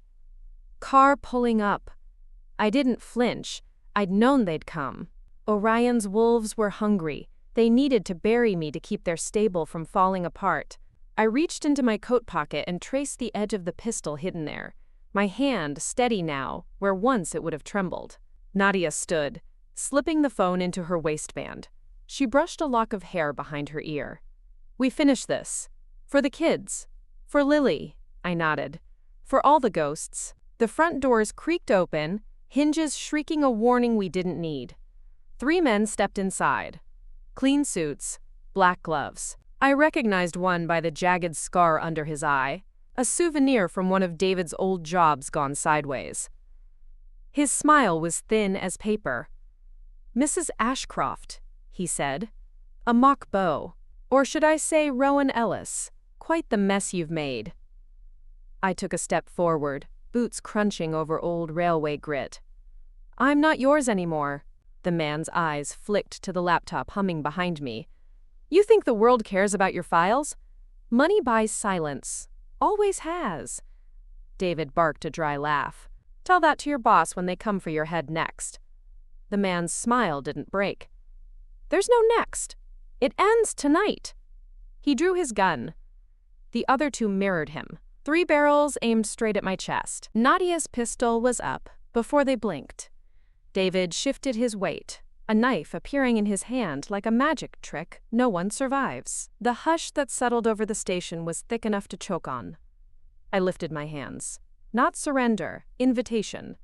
"Car pulling up." I didn't flinch. I'd known they'd come. Orion's wolves were hungry. They needed to bury me to keep their stable from falling apart. I reached into my coat pocket and traced the edge of the pistol hidden there, my hand steady now, where once it would have trembled. Nadia stood, slipping the phone into her waistband. She brushed a lock of hair behind her ear. "We finish this. For the kids. For Lily," I nodded. "For all the ghosts." The front doors creaked open, hinges shrieking a warning we didn't need. 3 men stepped inside. Clean suits, black gloves. I recognized one by the jagged scar under his eye, a souvenir from one of David's old jobs gone sideways. His smile was thin as paper. "Mrs. Ashcroft," he said. "A mock beau. Or should I say Rowan Ellis? Quite the mess you've made." I took a step forward, boots crunching over old railway grit. "I'm not yours anymore." The man's eyes flicked to the laptop humming behind me. "You think the world cares about your files? Money buys silence. Always has." David barked a dry laugh. "Tell that to your boss when they come for your head next." The man's smile didn't break. "There's no next. It ends tonight." He drew his gun. The other 2 mirrored him, 3 barrels aimed straight at my chest. Nadia's pistol was up before they blinked. David shifted his weight, a knife appearing in his hand like a magic trick no one survives. The hush that settled over the station was thick enough to choke on. I lifted my hands. Not surrender, invitation.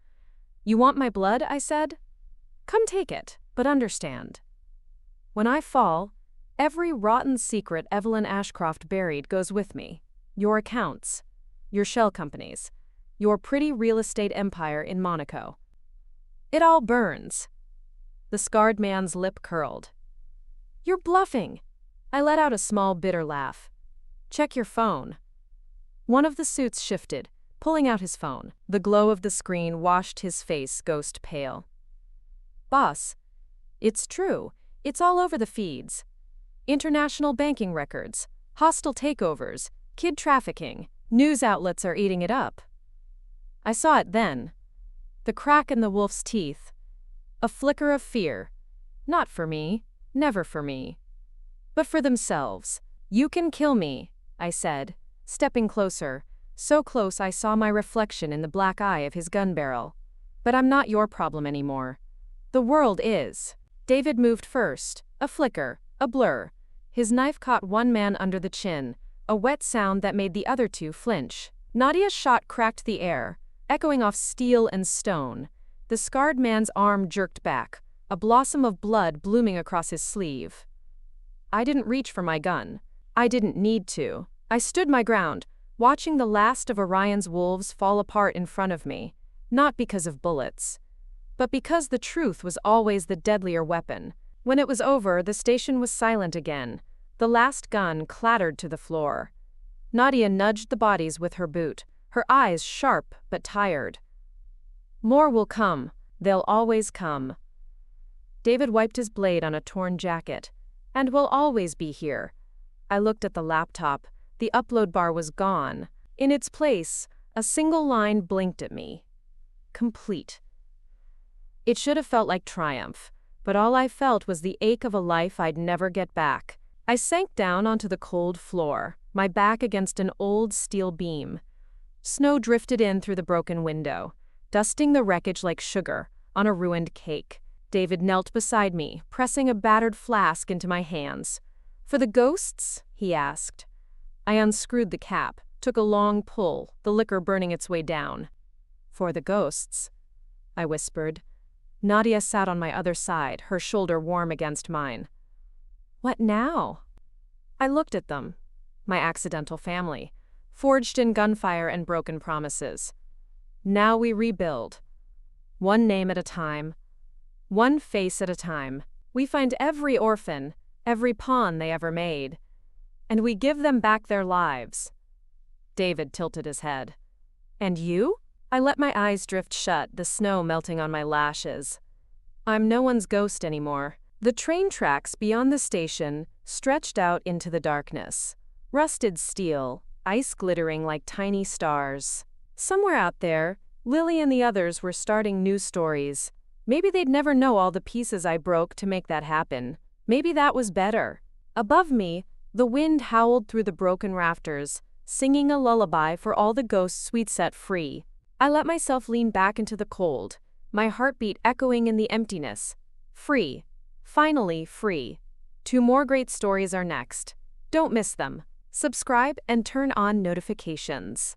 "You want my blood?" I said. "Come take it, but understand. When I fall, every rotten secret Evelyn Ashcroft buried goes with me. Your accounts, your shell companies, your pretty real estate empire in Monaco. It all burns." The scarred man's lip curled. "You're bluffing." I let out a small bitter laugh. "Check your phone." One of the suits shifted, pulling out his phone. The glow of the screen washed his face ghost pale. Boss, it's true. It's all over the feeds. International banking records, hostile takeovers, kid trafficking. News outlets are eating it up. I saw it then. The crack in the wolf's teeth. A flicker of fear. Not for me, never for me. But for themselves. You can kill me, I said, stepping closer, so close I saw my reflection in the black eye of his gun barrel. But I'm not your problem anymore. The world is. David moved first, a flicker, a blur. His knife caught one man under the chin, a wet sound that made the other two flinch. Nadia's shot cracked the air, echoing off steel and stone. The scarred man's arm jerked back, a blossom of blood blooming across his sleeve. I didn't reach for my gun. I didn't need to. I stood my ground, watching the last of Orion's wolves fall apart in front of me, not because of bullets, but because the truth was always the deadlier weapon. When it was over, the station was silent again. The last gun clattered to the floor. Nadia nudged the bodies with her boot, her eyes sharp but tired. More will come. They'll always come. David wiped his blade on a torn jacket. And we'll always be here. I looked at the laptop. The upload bar was gone. In its place, a single line blinked at me. Complete. It should have felt like triumph, but all I felt was the ache of a life I'd never get back. I sank down onto the cold floor, my back against an old steel beam. Snow drifted in through the broken window, dusting the wreckage like sugar on a ruined cake. David knelt beside me, pressing a battered flask into my hands. For the ghosts? He asked. I unscrewed the cap, took a long pull, the liquor burning its way down. For the ghosts, I whispered. Nadia sat on my other side, her shoulder warm against mine. What now? I looked at them. My accidental family, forged in gunfire and broken promises. Now we rebuild. One name at a time. One face at a time. We find every orphan, every pawn they ever made. And we give them back their lives. David tilted his head. And you? I let my eyes drift shut, the snow melting on my lashes. I'm no one's ghost anymore. The train tracks beyond the station stretched out into the darkness. Rusted steel, ice glittering like tiny stars. Somewhere out there, Lily and the others were starting new stories. Maybe they'd never know all the pieces I broke to make that happen. Maybe that was better. Above me, the wind howled through the broken rafters, singing a lullaby for all the ghosts we'd set free. I let myself lean back into the cold, my heartbeat echoing in the emptiness. Free. Finally free. 2 more great stories are next. Don't miss them. Subscribe and turn on notifications.